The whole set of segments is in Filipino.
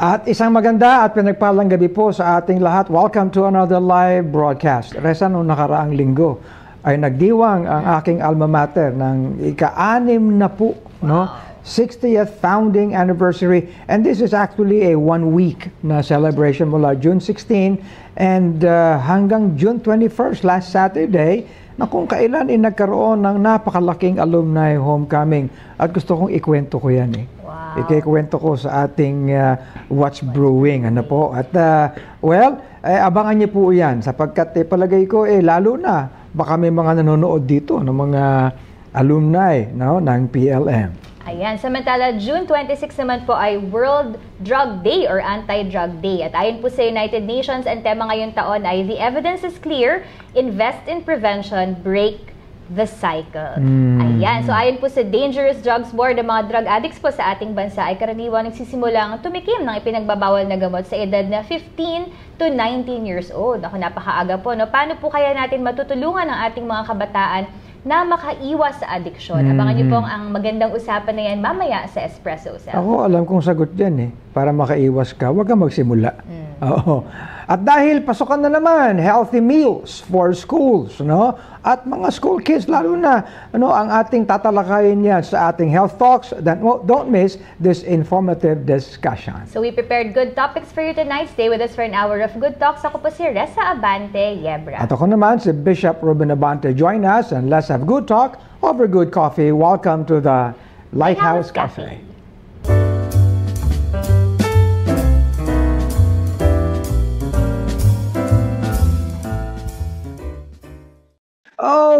At isang maganda at pinagpalang gabi po sa ating lahat. Welcome to another live broadcast. Resa, noong nakaraang linggo ay nagdiwang ang aking alma mater ng ika-6 na po, no? 60th founding anniversary, and this is actually a 1 week na celebration mula June 16 and hanggang June 21st, last Saturday, na kung kailan nagkaroon ng napakalaking alumni homecoming. At gusto kong ikwento ko yan eh. Wow. Ikikwento ko sa ating What's Brewing. Ano po? At abangan niyo po yan sapagkat palagay ko lalo na baka may mga nanonood dito ng mga alumni, no, ng PLM. Ayan, samantala June 26 naman po ay World Drug Day or Anti-Drug Day. At ayon po sa United Nations, ang tema ngayong taon ay The Evidence is Clear, Invest in Prevention, Break the Cycle. Ayan, so ayon po sa Dangerous Drugs Board, ang mga drug addicts po sa ating bansa ay karaniwan nagsisimulang tumikim ng ipinagbabawal na gamot sa edad na 15 to 19 years old. Ako, napakaaga po, no? Paano po kaya natin matutulungan ang ating mga kabataan na makaiwas sa adiksyon? Abangan niyo pong ang magandang usapan na yan mamaya sa Espresso Cell. Ako, alam kong sagot yan eh. Para makaiwas ka, huwag kang magsimula. Oo. At dahil pasukan na naman, healthy meals for schools, no? At mga school kids, lalo na, ano, ang ating tatalakayin yan sa ating Health Talks. Don't miss this informative discussion. So we prepared good topics for you tonight. Stay with us for an hour of good talks. Ako po si Ressa Abante Yebra. At ako naman si Bishop Ruben Abante. Join us and let's have good talk over good coffee. Welcome to the Lighthouse Cafe.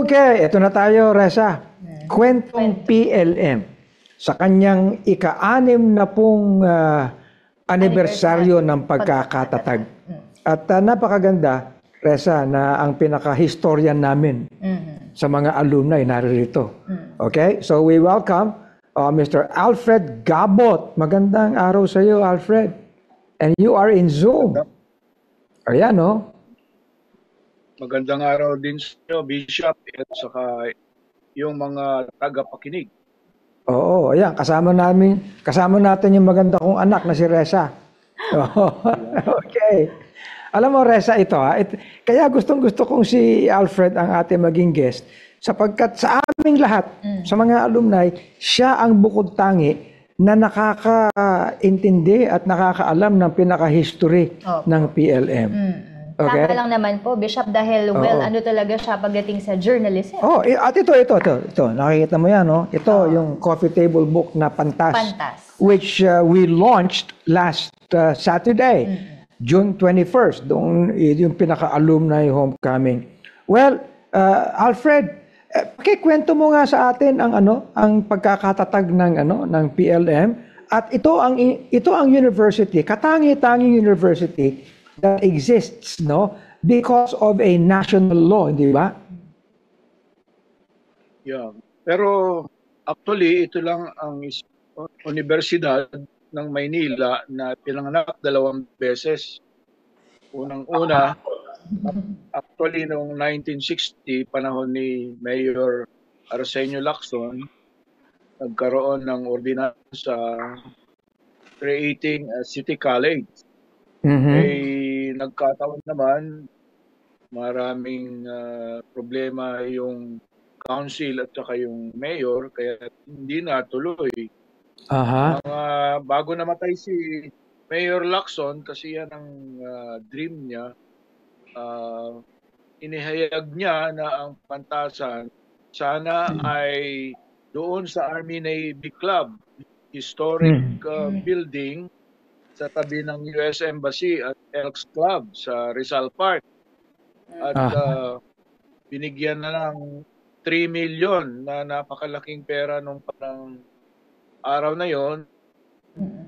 Okay, ito na tayo, Ressa. Kwentong PLM sa kanyang ika-6 na pong anibersaryo ng pagkakatatag. At napakaganda, Ressa, na ang pinaka-historian namin sa mga alumni naririto. Okay, so we welcome Mr. Alfred Gabot. Magandang araw sa iyo, Alfred. And you are in Zoom. Ayan, no? Magandang araw din sa inyo, Bishop, at saka yung mga tagapakinig. Oo, ayan, kasama natin yung maganda kong anak na si Ressa. Okay. Alam mo, Ressa, kaya gustong-gusto kong si Alfred ang ating maging guest sapagkat sa aming lahat, sa mga alumni, siya ang bukod tangi na nakakaintindi at nakakaalam ng pinaka-history ng PLM. Okay. Tama lang naman po, Bishop, dahil ano talaga siya pagdating sa journalism. At ito. Nakikita mo yan, no? Ito yung coffee table book na Pantas. Which we launched last Saturday, June 21st, yung pinaka-alumni homecoming. Well, Alfred, pakikwento mo nga sa atin ang pagkakatatag ng PLM at ito ang university, katangi-tanging university that exists, no, because of a national law, di ba? Yeah. Pero actually, ito lang ang Universidad ng Maynila na pinanganak 2 beses. Unang-una, actually noong 1960, panahon ni Mayor Arsenio Lacson, nagkaroon ng ordinansa creating a city college. Nagkataon naman, maraming problema yung council at saka yung mayor, kaya hindi natuloy. Bago namatay si Mayor Lacson, kasi yan ang dream niya, inihayag niya na ang Pantasan sana ay doon sa Army Navy Club, historic building sa tabi ng US Embassy at Elks Club sa Rizal Park. At binigyan na ng 3 million na napakalaking pera nung parang araw na yon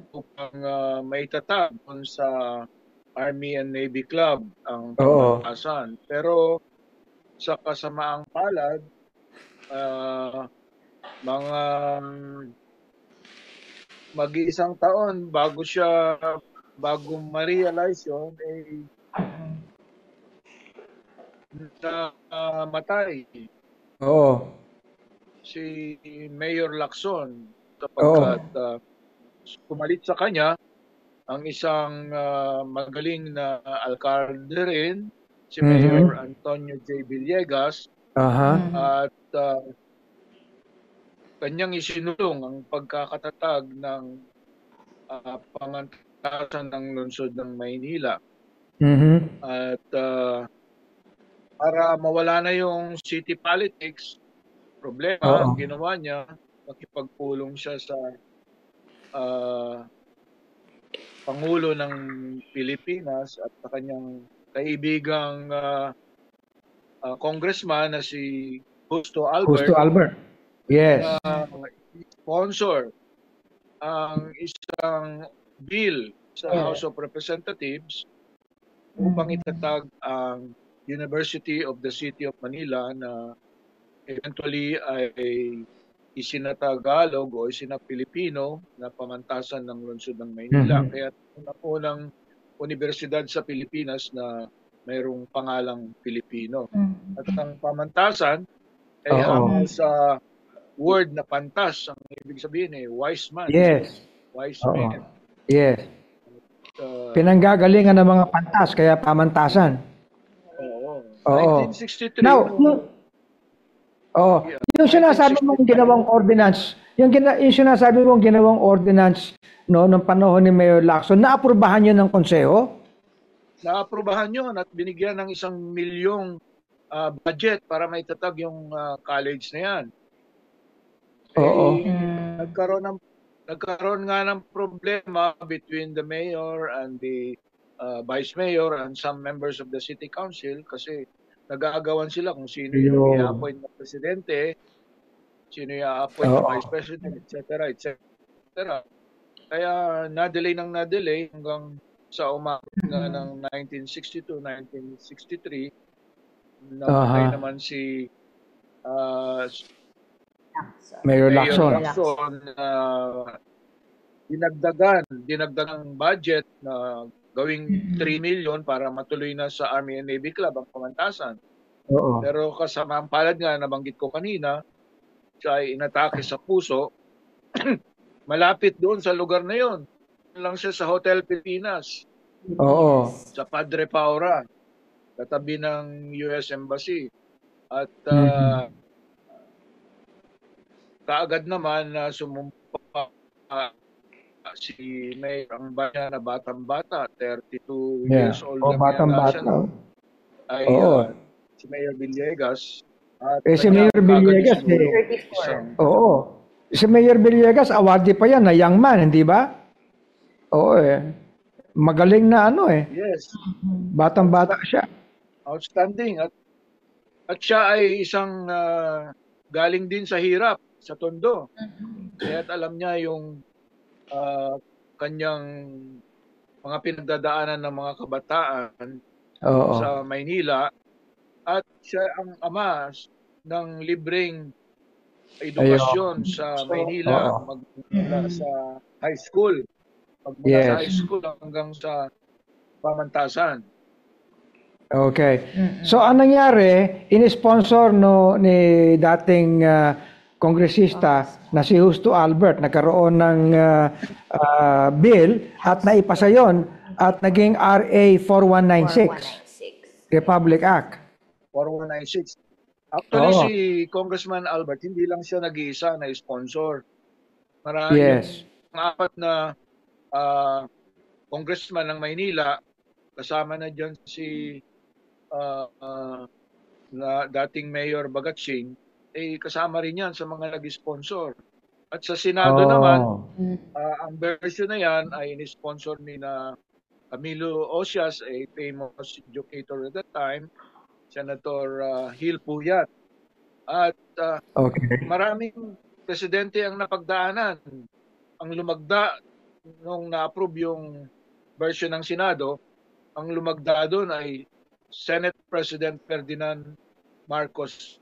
upang maitatag doon sa Army and Navy Club ang Pantasan. Pero sa kasamaang palad, mga mag-iisang taon bago ma-realize yun, namatay. Si Mayor Lacson, kapag pumalit sa kanya, ang isang magaling na alkalde rin, si Mayor Antonio J. Villegas, at kanyang isinulong ang pagkakatatag ng pamantasan ng lungsod ng Maynila. At para mawala na yung city politics, problema, ang ginawa niya, makipagpulong siya sa Pangulo ng Pilipinas at sa kanyang kaibigang congressman na si Justo Albert. Justo Albert. Yes. Sponsor ang isang bill sa House of Representatives upang itatag ang University of the City of Manila na eventually ay isinatagalog o isinapilipino na pamantasan ng lungsod ng Maynila. Kaya unang universidad sa Pilipinas na mayroong pangalang Pilipino. At ang pamantasan ay hango sa word na pantas. Ang ibig sabihin wise man. Yes. Wise man. Yes. Pinanggagalingan ng mga pantas, kaya pamantasan. Oo. 1963. Now, yung sinasabi mong ginawang ordinance, yung sinasabi mong ginawang ordinance noong panahon ni Mayor Lacson, naaprubahan yun ng konseho? Naaprubahan yun at binigyan ng 1 milyong budget para maitatag yung college na yan. Nagkaroon nga ng problema between the mayor and the vice mayor and some members of the city council kasi nag-aagawan sila kung sino yung i-appoint na presidente, sino yung i-appoint na vice president, etc. etc. Kaya na-delay hanggang sa umabot nga ng 1962, 1963, namatay naman si Mayor Lacson. Dinagdagan ng budget na gawing 3 million para matuloy na sa Army and Navy Club ang pamantasan. Pero kasamaang palad nga, nabanggit ko kanina, siya ay inatake sa puso. Malapit doon sa lugar na yon. Lang siya sa Hotel Pilipinas. Sa Padre Paura, katabi ng US Embassy. At kaagad naman na sumumpa si Mayor ang bayan na batang-bata, 32 years old na batang-bata. Ay si Mayor Villegas. At si Mayor Villegas, si Mayor Villegas, awardee pa yan na young man, hindi ba? Magaling na Yes. Batang-bata siya. Outstanding. At siya ay isang galing din sa hirap, sa Tondo. Kaya alam niya yung kanyang mga pinagdadaanan ng mga kabataan sa Maynila. At siya ang ama ng libreng edukasyon sa Maynila magmula sa high school. Magmula sa high school hanggang sa pamantasan. Okay. So anong nangyari, in-sponsor ni dating kongresista na si Justo Albert, nagkaroon ng bill at naipasa yon at naging RA 4196, Republic Act. 4196. Actually, si Congressman Albert, hindi lang siya nag-iisa na sponsor. Maraming apat na congressman ng Maynila, kasama na dyan si dating Mayor Bagatsing, kasama rin yan sa mga nag-sponsor. At sa Senado naman, ang version na yan ay in-sponsor ni na Camilo Osias, a famous educator at that time, Senator Gil Puyat. At maraming presidente ang napagdaanan. Ang lumagda, nung na-approve yung version ng Senado, ang lumagda doon ay Senate President Ferdinand Marcos.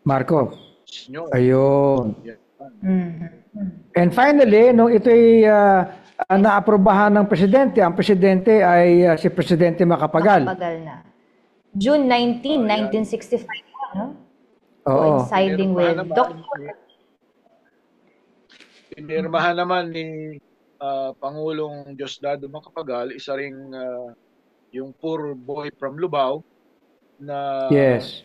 Ayun. And finally, nung ito'y naaprobahan ng presidente, ang presidente ay si Presidente Macapagal. Macapagal na. June 19, 1965, no? Coinciding with Dr. Pinirmahan naman ni Pangulong Diosdado Macapagal, isa ring yung poor boy from Lubao na Yes.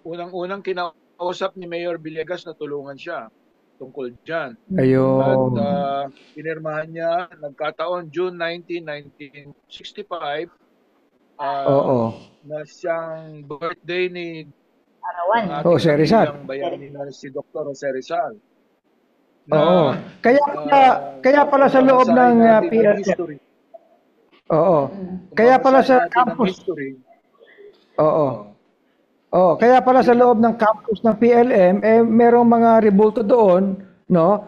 unang-unang kinausap ni Mayor Villegas na tulungan siya tungkol dyan. Ayun. At pinirmahan niya, nagkataon, June 19, 1965, Oo. na siyang birthday ni Arawan. Jose Rizal. ang bayani na si Dr. Jose Rizal. Oo. Kaya pala sa loob ng PLM. Oo. Kaya pala sa campus. Oo. Oh, kaya pala sa loob ng campus ng PLM, merong mga rebulto doon, no?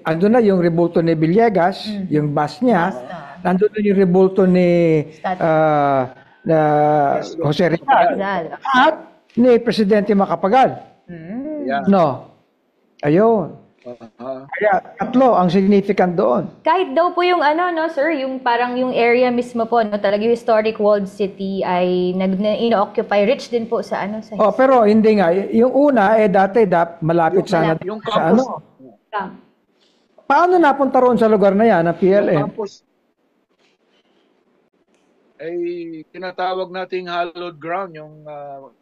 Ando na yung rebulto ni Villegas, yung bus niya. Nandun na yung rebulto ni Jose Rizal. At ni Presidente Macapagal. No? Ayun. Kaya tatlo ang significant doon. Kahit daw po yung no sir, yung parang yung area mismo po, no, talaga yung historic walled city ay ino-occupy, rich din po sa sa pero hindi nga. Yung una, dati malapit sana yung sa campus. Paano napunta roon sa lugar na yan, ng PLM? Yung campus ay tinatawag nating hallowed ground, yung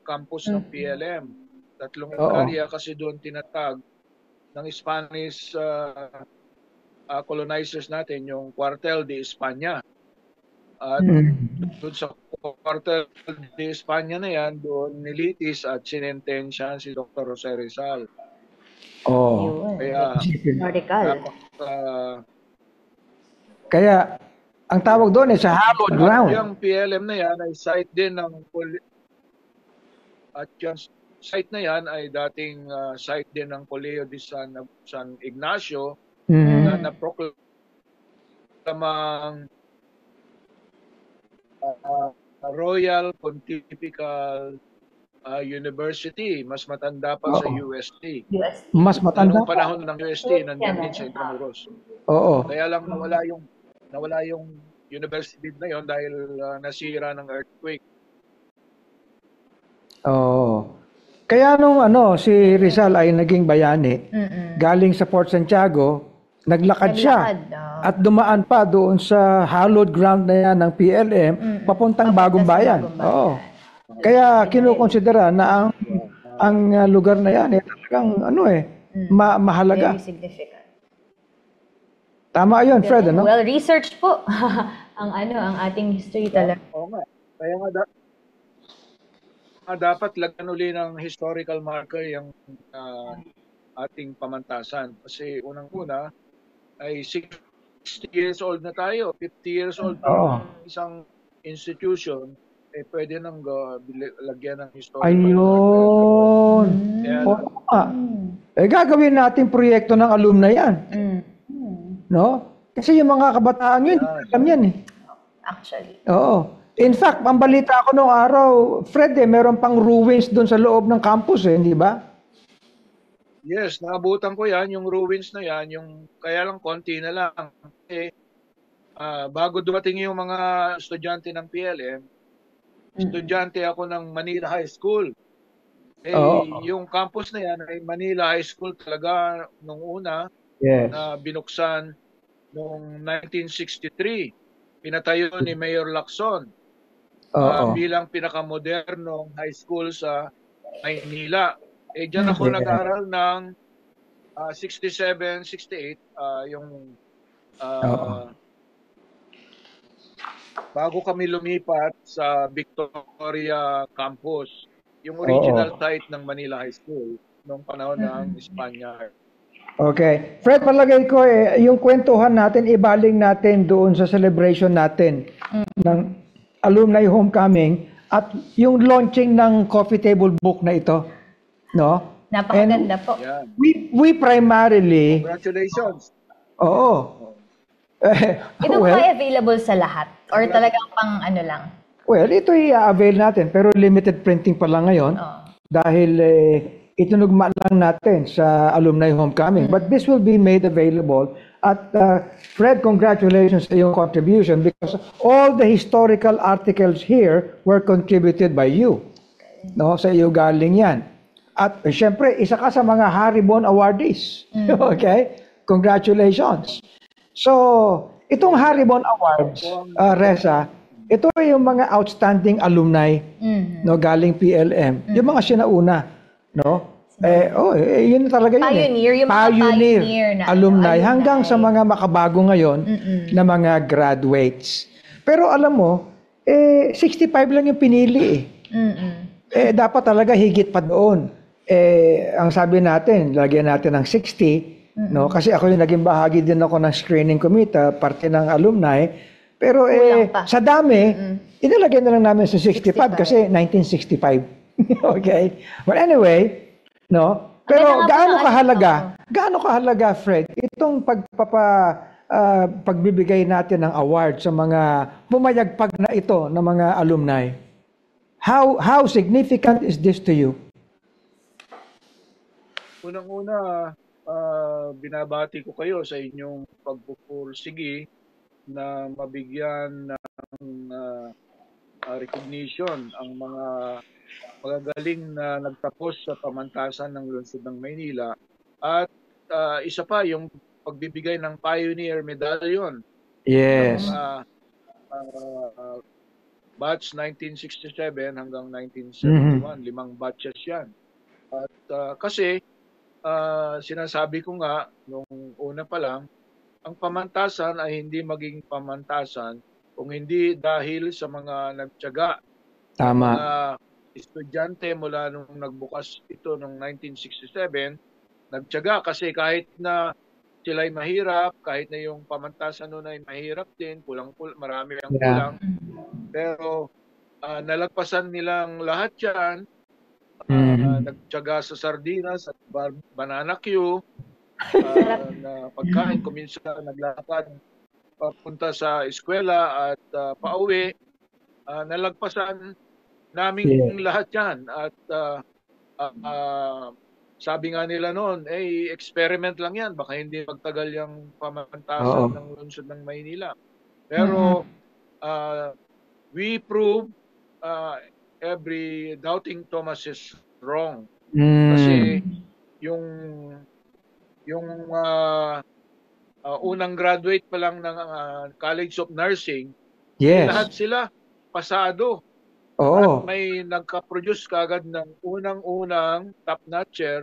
campus ng PLM. Tatlong area kasi doon tinatag ng Spanish colonizers natin, yung Cuartel de España. At doon sa Cuartel de España na yan, doon nilitis at sinentensya si Dr. Jose Rizal. Kaya ang tawag doon sa hallowed ground. Yung PLM na yan ay site din ng at yung site na yan ay dating site din ng Colegio de San Ignacio na naproklamang Royal Pontifical University. Mas matanda pa sa UST. Mas matanda. Noong panahon ng UST, nandiyan din sa Intramuros. Oo. Kaya lang nawala yung university na yon dahil nasira ng earthquake. Kaya nung si Rizal ay naging bayani, galing sa Port Santiago, naglakad siya at dumaan pa doon sa hallowed ground na yan ng PLM papuntang Bagong Bayan. Oo. Kaya kinukonsidera na ang lugar na yan talagang mahalaga. Very significant. Tama 'yun, Fred, ano? Well, research po ang ating history talaga. Oo nga. Kaya nga dapat lagyan uli ng historical marker yung ating pamantasan. Kasi unang-una ay 60 years old na tayo, 50 years old na isang institution, pwede nang lagyan ng historical Ayun. Gagawin natin proyekto ng alumni yan. No? Kasi yung mga kabataan yun, alam yan Actually. Oo. In fact, ang balita ko noong araw, Fred, meron pang ruins doon sa loob ng campus, hindi ba? Yes, naabutan ko yan, yung ruins na yan, kaya lang konti na lang. Bago dumating yung mga estudyante ng PLM, estudyante ako ng Manila High School. Yung campus na yan ay Manila High School talaga nung una, na binuksan noong 1963. Pinatayo ni Mayor Lacson bilang pinakamodernong high school sa Maynila. Diyan ako nag-aral ng 67, 68, bago kami lumipat sa Victoria Campus, yung original site ng Manila High School noong panahon ng Espanya. Okay. Fred, palagay ko yung kwentuhan natin, ibaling natin doon sa celebration natin ng alumni homecoming at yung launching ng coffee table book na ito. No? Napakaganda po. Yeah. We primarily... Congratulations. Oo. Ito po ay available sa lahat? Or talagang pang lang? Well, ito i-avail natin pero limited printing pa lang ngayon dahil itinugma lang natin sa alumni homecoming. But this will be made available. At Fred, congratulations sa iyong contribution because all the historical articles here were contributed by you. No, sa iyo galing yan. At syempre, isa ka sa mga Haribon awardees. Okay? Congratulations. So, itong Haribon Awards, Reza, ito yung mga outstanding alumni no, galing PLM. Yung mga sinauna, no? Yun talaga yun. Pioneer, yung mga pioneer na alumni hanggang sa mga makabago ngayon na mga graduates. Pero alam mo, 65 lang yung pinili dapat talaga higit pa doon. Ang sabi natin, lagyan natin ng 60, no? Kasi ako yung naging bahagi din ako ng screening committee, parte ng alumni. Pero sa dami, inalagay na lang namin sa 65 kasi 1965. Okay? Well, anyway, no? Pero gaano kahalaga, Fred, itong pagbibigay natin ng award sa mga pumayagpag na ito ng mga alumni? How significant is this to you? Unang-una, binabati ko kayo sa inyong pagpupursigi na mabigyan ng recognition ang mga magagaling na nagtapos sa pamantasan ng lungsod ng Maynila. At isa pa, yung pagbibigay ng Pioneer Medallion. Yes. Batch 1967 hanggang 1971, 5 batches yan. At kasi, sinasabi ko nga, nung una pa lang, ang pamantasan ay hindi maging pamantasan kung hindi dahil sa mga nagtiyaga. Tama. Mga estudyante mula nung nagbukas ito noong 1967, nagtiyaga kasi kahit na sila'y mahirap, kahit na yung pamantasan noon ay mahirap din, marami ang kulang. Pero nalagpasan nilang lahat yan, nagtiyaga sa sardinas at banana queue, na pagkain, kuminsan naglakad papunta sa eskwela at pauwi, nalagpasan namin lahat yan. At sabi nga nila noon, experiment lang yan. Baka hindi magtagal yung pamantasan ng lungsod ng Maynila. Pero we prove every doubting Thomas is wrong. Kasi yung unang graduate pa lang ng College of Nursing, lahat sila pasado. At may nagka-produce kagad ng unang-unang top-notcher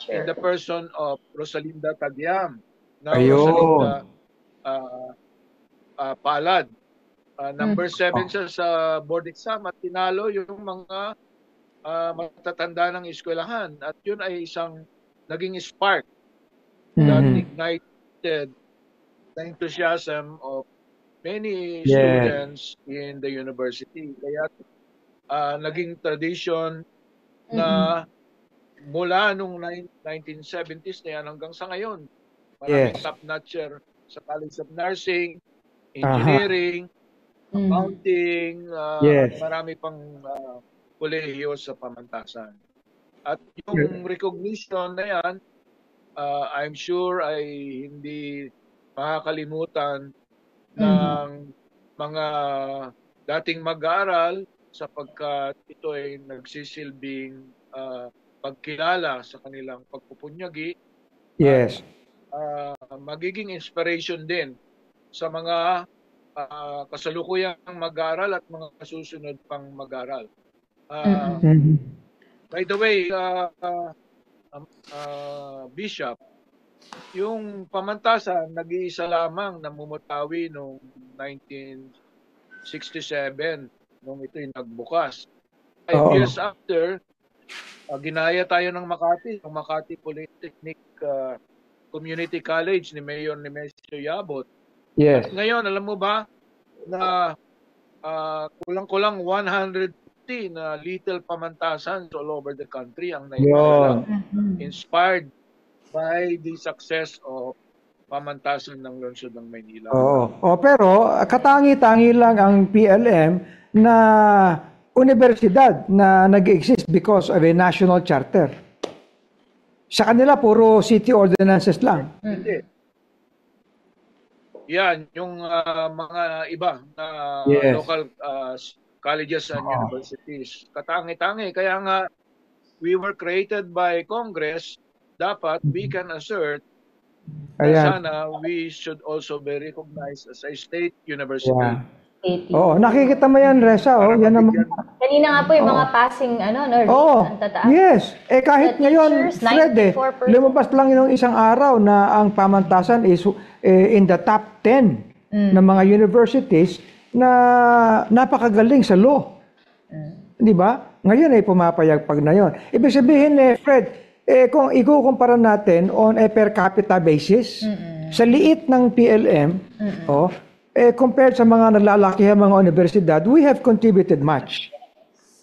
in the person of Rosalinda Tagyam. Rosalinda Palad. Number 7 siya sa board exam at tinalo yung mga matatanda ng eskwelahan. At yun ay isang naging spark that ignited the enthusiasm of many students in the university. Kaya naging tradition na mula nung 1970s na yan hanggang sa ngayon. Maraming top-notcher sa College of Nursing, Engineering, Accounting, marami pang kolehiyo sa pamantasan. At yung recognition na yan, I'm sure ay hindi makakalimutan ng mga dating mag-aaral sapagkat ito ay nagsisilbing pagkilala sa kanilang pagpupunyagi. Yes. Magiging inspiration din sa mga kasalukuyang mag-aaral at mga susunod pang mag-aaral. By the way, Bishop, yung pamantasan, nag-iisa lamang na mumutawi noong 1967 nung ito'y nagbukas. 5 years after, ginaya tayo ng Makati, ng Makati Polytechnic Community College ni Mayor Nemesio Yabot. Yes. At ngayon, alam mo ba na kulang-kulang 150 na little pamantasan all over the country ang naipadala, inspired by the success of pamantasan ng lungsod ng Maynila. Pero katangi-tangi lang ang PLM na universidad na nag-exist because of a national charter. Sa kanila, puro city ordinances lang. Hindi. Yan, yung mga iba na local colleges and universities. Katangi-tangi. Kaya nga, we were created by Congress. Dapat we can assert Ayan. sana we should also be recognized as a state university. Yeah. Oo, nakikita mo yan, Reza. Oh, yan naman. Kanina nga po yung mga passing, rate, ang tataas. Yes. Kahit The ngayon, teachers, Fred, 94%. lumabas lang yung isang araw na ang pamantasan is in the top 10 ng mga universities na napakagaling sa law. Di ba? Ngayon ay pumapayagpag na yon. Ibig sabihin, Fred, kung ikukumpara natin on a per capita basis, sa liit ng PLM, compared sa mga nalalakihang mga universidad, we have contributed much,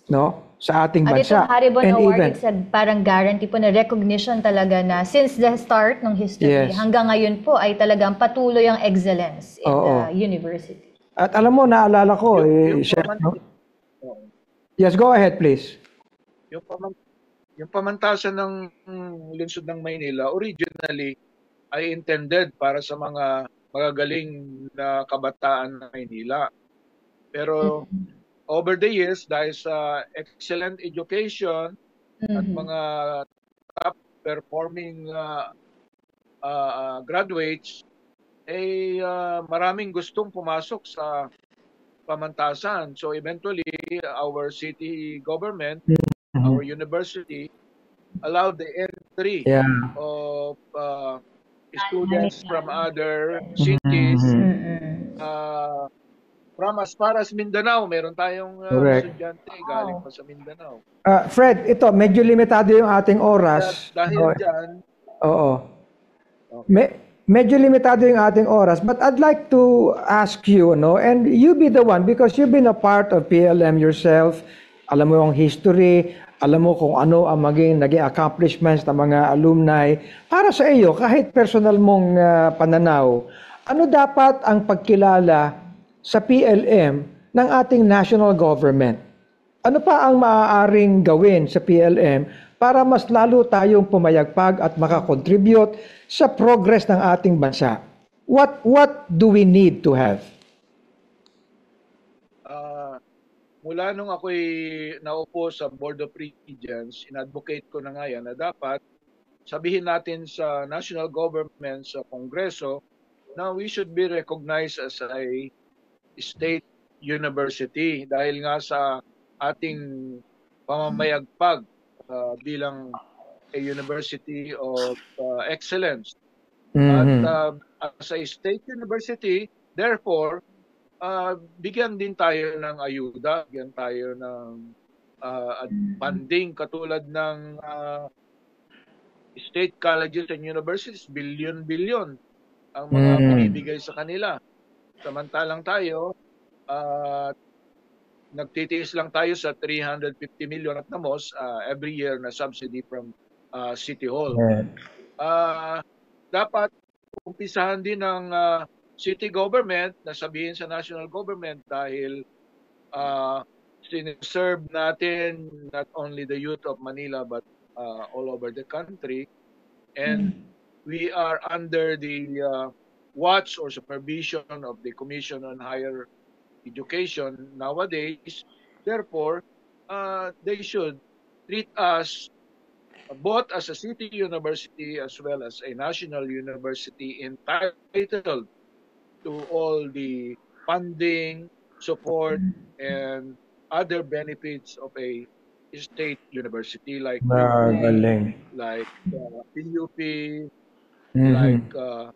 no, sa ating bansa. At itong Haribon Award, it's parang guarantee po na recognition talaga na since the start ng history, hanggang ngayon po ay talagang patuloy ang excellence in the university. At alam mo, naalala ko, yes, go ahead, please. Yung pamantasan ng lungsod ng Maynila, originally, ay intended para sa mga magagaling na kabataan ng Maynila. Pero over the years, dahil sa excellent education at mga top performing graduates, maraming gustong pumasok sa pamantasan. So eventually, our city government, our university, allowed the entry of students from other cities, from as far as Mindanao. Meron tayong estudyante galing pa sa Mindanao. Fred, ito, medyo limitado yung ating oras. Dahil dyan, medyo limitado yung ating oras, but I'd like to ask you, and you be the one, because you've been a part of PLM yourself, alam mo yung history, alam mo kung ano ang naging accomplishments ng mga alumni. Para sa iyo, kahit personal mong pananaw, ano dapat ang pagkilala sa PLM ng ating national government? Ano pa ang maaaring gawin sa PLM para mas lalo tayong pumayagpag at makakontribute sa progress ng ating bansa? What do we need to have? Mula nung ako'y naupo sa Board of Regents, in-advocate ko na nga yan na dapat sabihin natin sa national government, sa Kongreso, na we should be recognized as a state university dahil nga sa ating pamamayagpag bilang a university of excellence. At as a state university, therefore, bigyan din tayo ng ayuda, bigyan tayo ng funding katulad ng state colleges and universities, billion-billion ang mga binibigay sa kanila. Samantalang tayo, nagtitiis lang tayo sa 350 million at namos every year na subsidy from City Hall. Dapat umpisahan din ng city government na sabihin sa national government dahil siniserve natin not only the youth of Manila but all over the country, and we are under the watch or supervision of the Commission on Higher Education nowadays. Therefore, they should treat us both as a city university as well as a national university entitled to all the funding, support, and other benefits of a state university like like PUP, like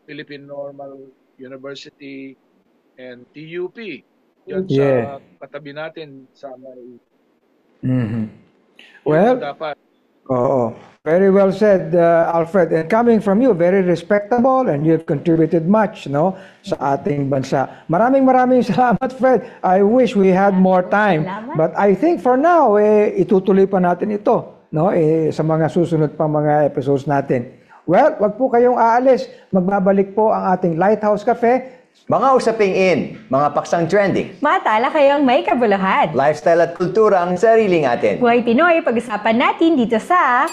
Philippine Normal University, and TUP. Yan sa katabi natin sa may well, dapat. Very well said, Alfred. And coming from you, very respectable, and you've contributed much, sa ating bansa. Maraming salamat, Fred. I wish we had more time, but I think for now, itutuloy pa natin ito, sa mga susunod pang mga episodes natin. Well, wag po kayong aalis. Magbabalik po ang ating Lighthouse Cafe. Mga usaping in, mga paksang trending. Matala kayong may kabuluhan. Lifestyle at kultura ang sariling atin. Buhay Pinoy, pag-usapan natin dito sa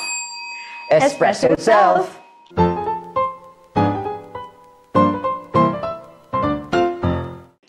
Espresso Self.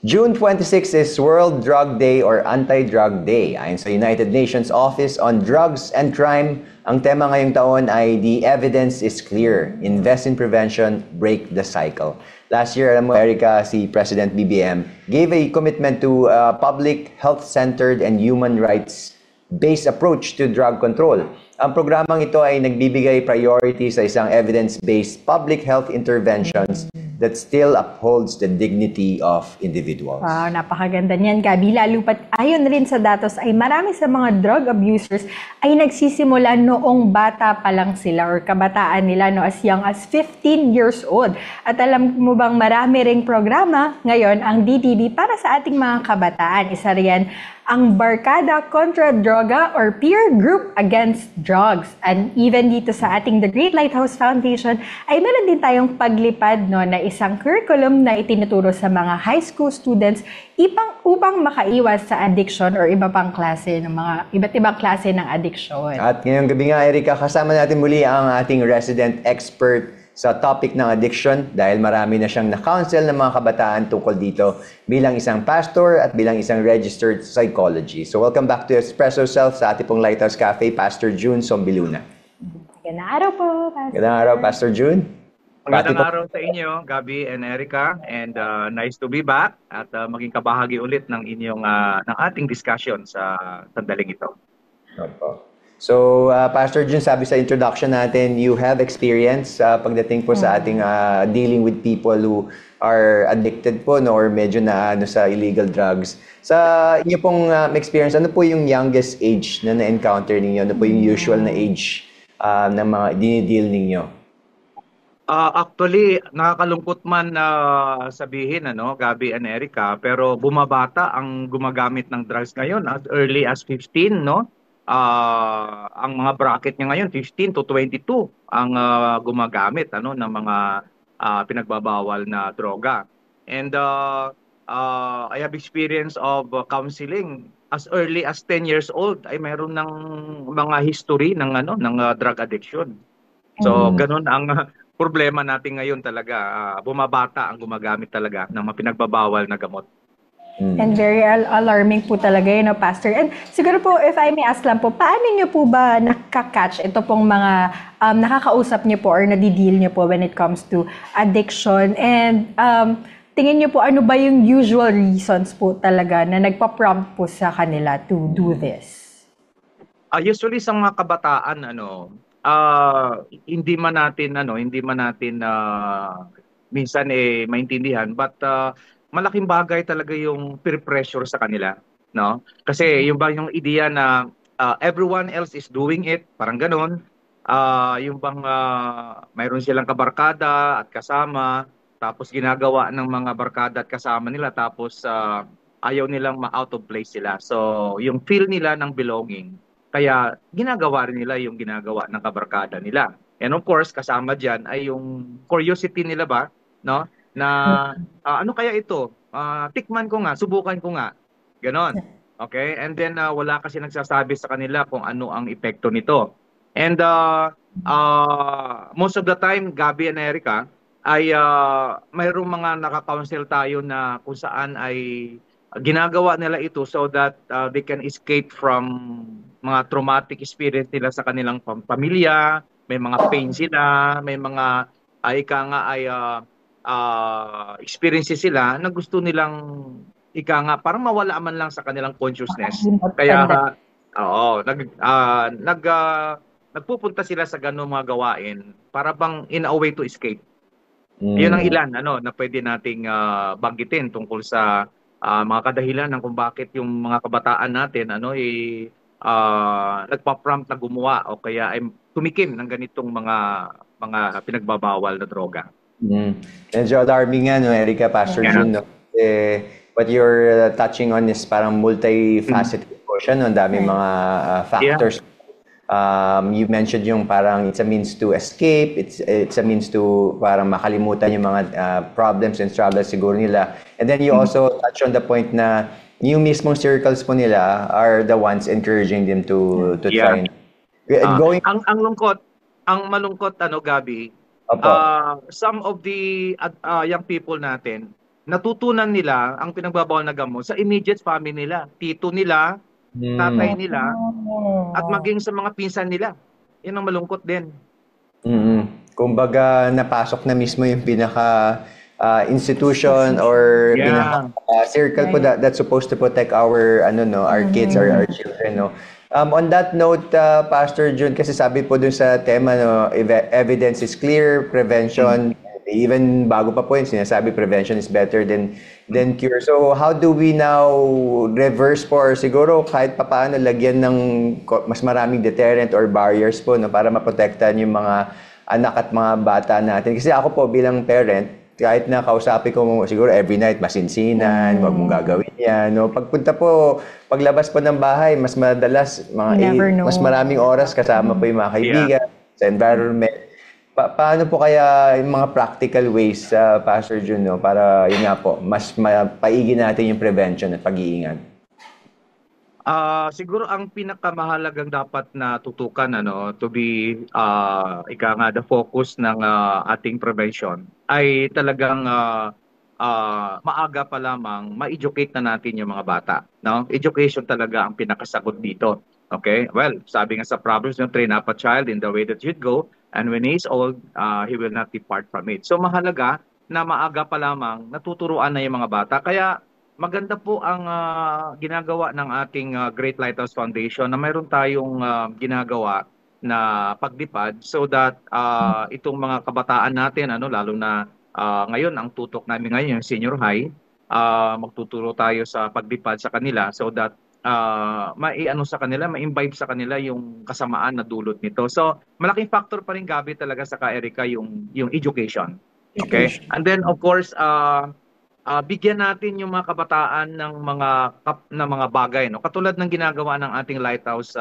June 26 is World Drug Day or Anti-Drug Day. Ayon sa United Nations Office on Drugs and Crime, ang tema ngayong taon ay The Evidence is Clear. Invest in prevention, break the cycle. Last year, alam mo, Erica, si President BBM gave a commitment to a public, health-centered, and human rights-based approach to drug control. Ang programang ito ay nagbibigay priority sa isang evidence-based public health interventions that still upholds the dignity of individuals. Wow, napakaganda niyan, Gabi. Lalo pat ayon rin sa datos ay marami sa mga drug abusers ay nagsisimula noong bata pa lang sila or kabataan nila no, as young as 15 years old. At alam mo bang marami ring programa ngayon ang DTV para sa ating mga kabataan. Isa riyan ang Barkada Contra Droga or Peer Group Against Drugs. And even dito sa ating The Great Lighthouse Foundation ay meron din tayong paglipad no, na isang curriculum na itinuturo sa mga high school students upang makaiwas sa addiction or iba pang klase ng mga iba't ibang klase ng addiction. At ngayong gabi nga, Erica, kasama natin muli ang ating resident expert sa topic ng addiction dahil marami na siyang na-counsel ng mga kabataan tungkol dito bilang isang pastor at bilang isang registered psychology. So welcome back to Espresso Self sa ating pong Lighthouse Cafe, Pastor June Sombiluna. Magandang araw po, Pastor. Magandang araw, Pastor June. Magandang araw sa inyo, Gabi and Erica, and nice to be back at maging kabahagi ulit ng inyong ng ating discussion sa sandaling ito. Opo. So, Pastor June, sabi sa introduction natin, you have experience pagdating po sa ating dealing with people who are addicted po no, or medyo na sa illegal drugs. Sa inyo pong experience, ano po yung youngest age na na-encounter ninyo? Ano po yung usual na age ng mga dinideal ninyo? Actually, nakakalungkot man sabihin, Gabi and Erica, pero bumabata ang gumagamit ng drugs ngayon as early as 15, no? Ang mga bracket niya ngayon 15 to 22 ang gumagamit ng mga pinagbabawal na droga. And I have experience of counseling as early as 10 years old ay mayroon ng mga history ng drug addiction. So ganun ang problema natin ngayon talaga. Bumabata ang gumagamit talaga ng mga pinagbabawal na gamot. And very alarming po talaga yun, Pastor. And siguro po, if I may ask lang po, paano nyo po ba nakaka-catch ito pong mga nakakausap nyo po or nadideal nyo po when it comes to addiction? And tingin nyo po, ano ba yung usual reasons po talaga na nagpa-prompt po sa kanila to do this? Usually sa mga kabataan, hindi man natin minsan maintindihan, but malaking bagay talaga yung peer pressure sa kanila, no? Kasi yung ideya na everyone else is doing it, parang ganoon. Yung bang mayroon silang kabarkada at kasama, tapos ginagawa ng mga barkada at kasama nila, tapos ayaw nilang ma-out of place sila. So, yung feel nila ng belonging, kaya ginagawa rin nila yung ginagawa ng kabarkada nila. And of course, kasama dyan ay yung curiosity nila ba, no? Na ano kaya ito? Tikman ko nga, subukan ko nga. Ganon. Okay? And then wala kasi nagsasabi sa kanila kung ano ang epekto nito. And most of the time, Gabi and Erica, ay mayroong mga nakaka-counsel tayo na kung saan ay ginagawa nila ito so that they can escape from mga traumatic experience nila sa kanilang pamilya, may mga pain sila, may mga experiences sila na gusto nilang parang mawala man lang sa kanilang consciousness. Kaya nagpupunta sila sa ganung mga gawain para bang in a way to escape. Yun ang ilan na pwede nating banggitin tungkol sa mga kadahilan ng kung bakit yung mga kabataan natin nagpa-prompt na gumawa o kaya ay tumikim ng ganitong mga pinagbabawal na droga. Medyo alarming nga, no, Erica, Pastor June, no? What you're touching on is parang multifaceted portion, no? Ang dami mga factors. You mentioned yung parang it's a means to escape, it's a means to parang makalimutan yung mga problems and struggles siguro nila. And then you also touch on the point na yung mismong circles po nila are the ones encouraging them to try. Ang lungkot, ang malungkot Gabi, some of the young people natin natutunan nila ang pinagbabawal na gamot sa immediate family nila, tito nila, tatay nila, at maging sa mga pinsan nila. Yan ang malungkot din. Kumbaga, napasok na mismo yung pinaka institution or pinaka circle po that's supposed to protect our our kids or our children, no. On that note, Pastor Jun, kasi sabi po dun sa tema, no, evidence is clear, prevention, even bago pa po yun, sinasabi prevention is better than cure. So how do we now reverse po, or siguro kahit papaano lagyan ng mas maraming deterrent or barriers po, no, para maprotektahan yung mga anak at mga bata natin? Kasi ako po bilang parent, kahit na kausapin ko siguro every night, masinsinan, wag mong gagawin yan, no? Paglabas po ng bahay, mas madalas, mas maraming oras kasama po yung mga kaibigan, sa environment. Paano po kaya yung mga practical ways, Pastor Jun, no, para yun nga po, mas mapaigin natin yung prevention at pag-iingat? Siguro ang pinakamahalagang dapat na tutukan, to be the focus ng ating prevention ay talagang maaga pa lamang ma-educate na natin yung mga bata, no? Education talaga ang pinakasagot dito. Okay? Well, sabi nga sa Proverbs, train up a child in the way that should go, and when he is old, he will not depart from it. So mahalaga na maaga pa lamang natuturuan na yung mga bata. Kaya maganda po ang ginagawa ng ating Great Lighthouse Foundation na mayroon tayong ginagawa na paglipad so that itong mga kabataan natin, lalo na ngayon, ang tutok namin ngayon, yung senior high, magtuturo tayo sa paglipad sa kanila so that ma-imbibe sa kanila yung kasamaan na dulot nito. So, malaking factor pa rin, Gabi, talaga sa Erika, yung education. Okay? And then, of course, bigyan natin yung mga kabataan ng mga bagay, no? Katulad ng ginagawa ng ating Lighthouse,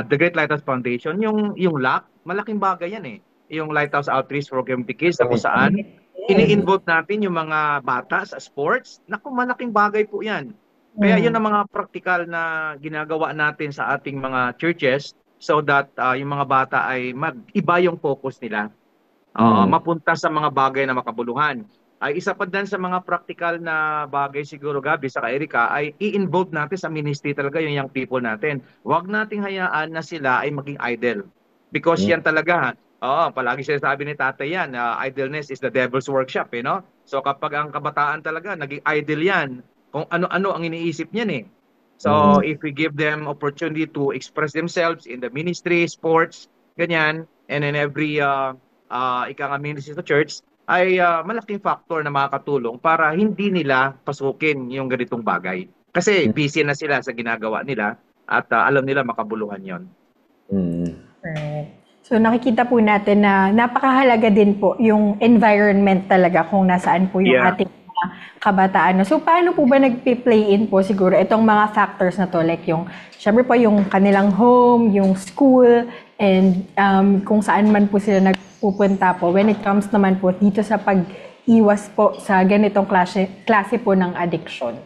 the Great Lighthouse Foundation, yung LAC, malaking bagay yan eh. Yung Lighthouse Outreach Program to Kids, kung saan ini-involve natin yung mga bata sa sports. Naku, malaking bagay po yan. Kaya yun ang mga practical na ginagawa natin sa ating mga churches so that yung mga bata ay mag-iba yung focus nila. Mapunta sa mga bagay na makabuluhan. Ay isa pa din sa mga practical na bagay siguro, Gabi, sa Erika, ay i-involve natin sa ministry talaga yung young people natin. Huwag nating hayaan na sila ay maging idle. Because yan talaga, palagi sinasabi ni tatay yan, idleness is the devil's workshop, no? So kapag ang kabataan talaga, naging idle yan, kung ano-ano ang iniisip niyan eh. So if we give them opportunity to express themselves in the ministry, sports, ganyan, and in every ministry sa church, ay malaking factor na makakatulong para hindi nila pasukin yung ganitong bagay. Kasi busy na sila sa ginagawa nila at alam nila makabuluhan yon. Right. So nakikita po natin na napakahalaga din po yung environment talaga kung nasaan po yung ating mga kabataan. So paano po ba nagpi-play in po siguro itong mga factors na to, like yung syempre po yung kanilang home, yung school, and kung saan man po sila nagpupunta po when it comes naman po dito sa pag-iwas po sa ganitong klase po ng addiction?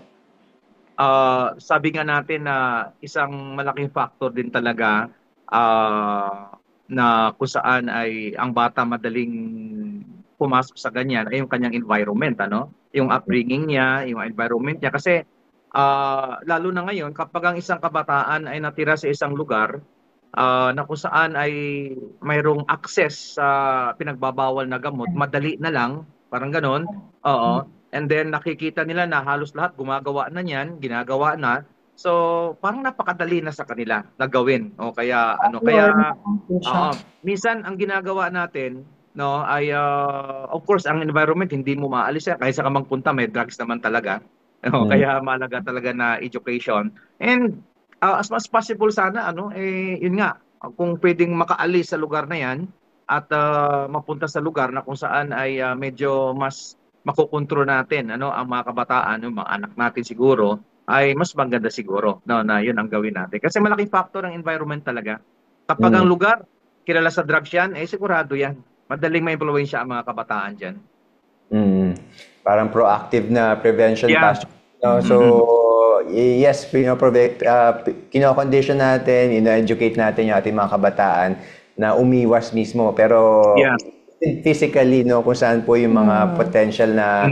Sabi nga natin na isang malaking factor din talaga na kung saan ay ang bata madaling pumasok sa ganyan ay yung kanyang environment, yung upbringing niya, yung environment niya. Kasi lalo na ngayon, kapag ang isang kabataan ay natira sa isang lugar na kung saan ay mayroong access sa pinagbabawal na gamot, madali na lang, parang ganon. And then nakikita nila na halos lahat gumagawa na niyan, ginagawa na. So, parang napakadali na sa kanila na gawin. Kaya minsan ang ginagawa natin, ay of course ang environment hindi mo maalis yan. Kahit sa kamang punta may drugs naman talaga. Kaya mahalaga talaga na education. And as much as possible sana yun nga, kung pwedeng makaalis sa lugar na yan at mapunta sa lugar na kung saan ay medyo mas makokontrol natin ang mga kabataan, yung mga anak natin siguro, ay mas maganda siguro na yun ang gawin natin. Kasi malaking factor ang environment talaga. Kapag ang lugar kilala sa drugs yan, sigurado yan. Madaling ma-influensya ang mga kabataan dyan. Parang proactive na prevention. So, yes, kino-condition natin, educate natin yung ating mga kabataan na umiwas mismo. Pero physically, no, kung saan po yung mga potential na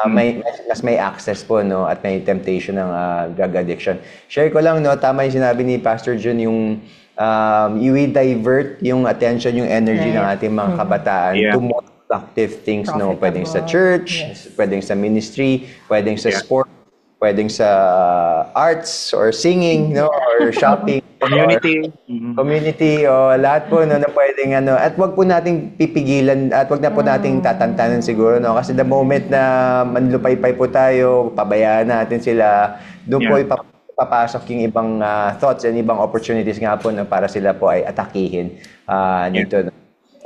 may access po, no, at may temptation ng drug addiction. Share ko lang, no, tama yung sinabi ni Pastor Jun, yung i-divert yung attention, yung energy ng ating mga kabataan to more productive things, no, pwedeng sa church, pwedeng sa ministry, pwedeng sa sport, pwedeng sa arts or singing, no, or shopping, community o lahat po, no, na pwedeng at wag po nating pipigilan at wag na po nating tatantanan siguro, no, kasi the moment na manlupaypay po tayo, pabayaan natin sila, doon po papasok yung ibang thoughts and ibang opportunities nga po, no, para sila po ay atakihin nito.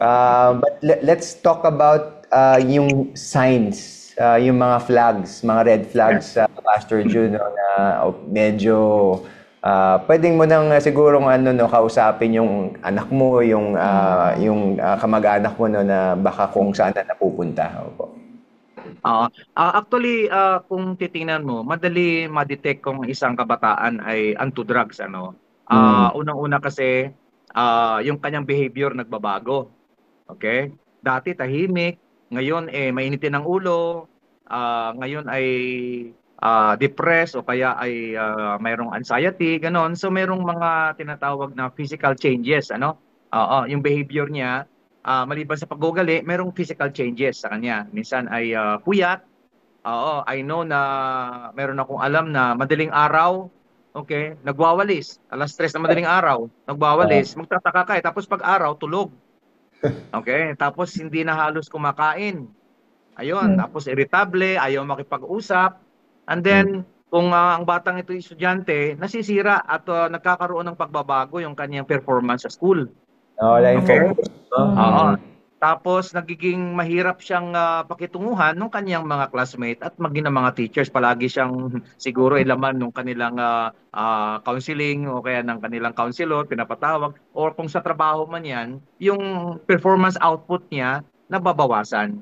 But let's talk about yung signs, yung mga flags, mga red flags, Pastor Jun, no, na medyo pwedeng mo nang sigurong kausapin yung anak mo, yung kamag-anak mo, no, na baka kung saan na napupunta. Opo. Actually, kung titingnan mo, madali ma-detect kung isang kabataan ay onto drugs, unang-una kasi yung kanyang behavior nagbabago. Okay? Dati tahimik, ngayon mainitin ang ulo, ngayon ay depressed o kaya ay mayroong anxiety, ganon. So mayroong mga tinatawag na physical changes, yung behavior niya, maliban sa pag-ugali, mayroong physical changes sa kanya. Minsan ay puyat. I know na meron akong alam na madaling araw, okay, nagwawalis. 3:00 na madaling araw, nagwawalis. Magtataka ka tapos pag araw tulog. Okay, tapos hindi na halos kumakain. Ayun, tapos irritable, ayaw makipag-usap. And then, kung ang batang ito estudyante, nasisira at nagkakaroon ng pagbabago yung kanyang performance sa school. Focus. Tapos, nagiging mahirap siyang pakitunguhan ng kanyang mga classmate at maging ng mga teachers. Palagi siyang siguro ilaman ng kanilang counseling o kaya ng kanilang counselor, pinapatawag. Or kung sa trabaho man yan, yung performance output niya nababawasan.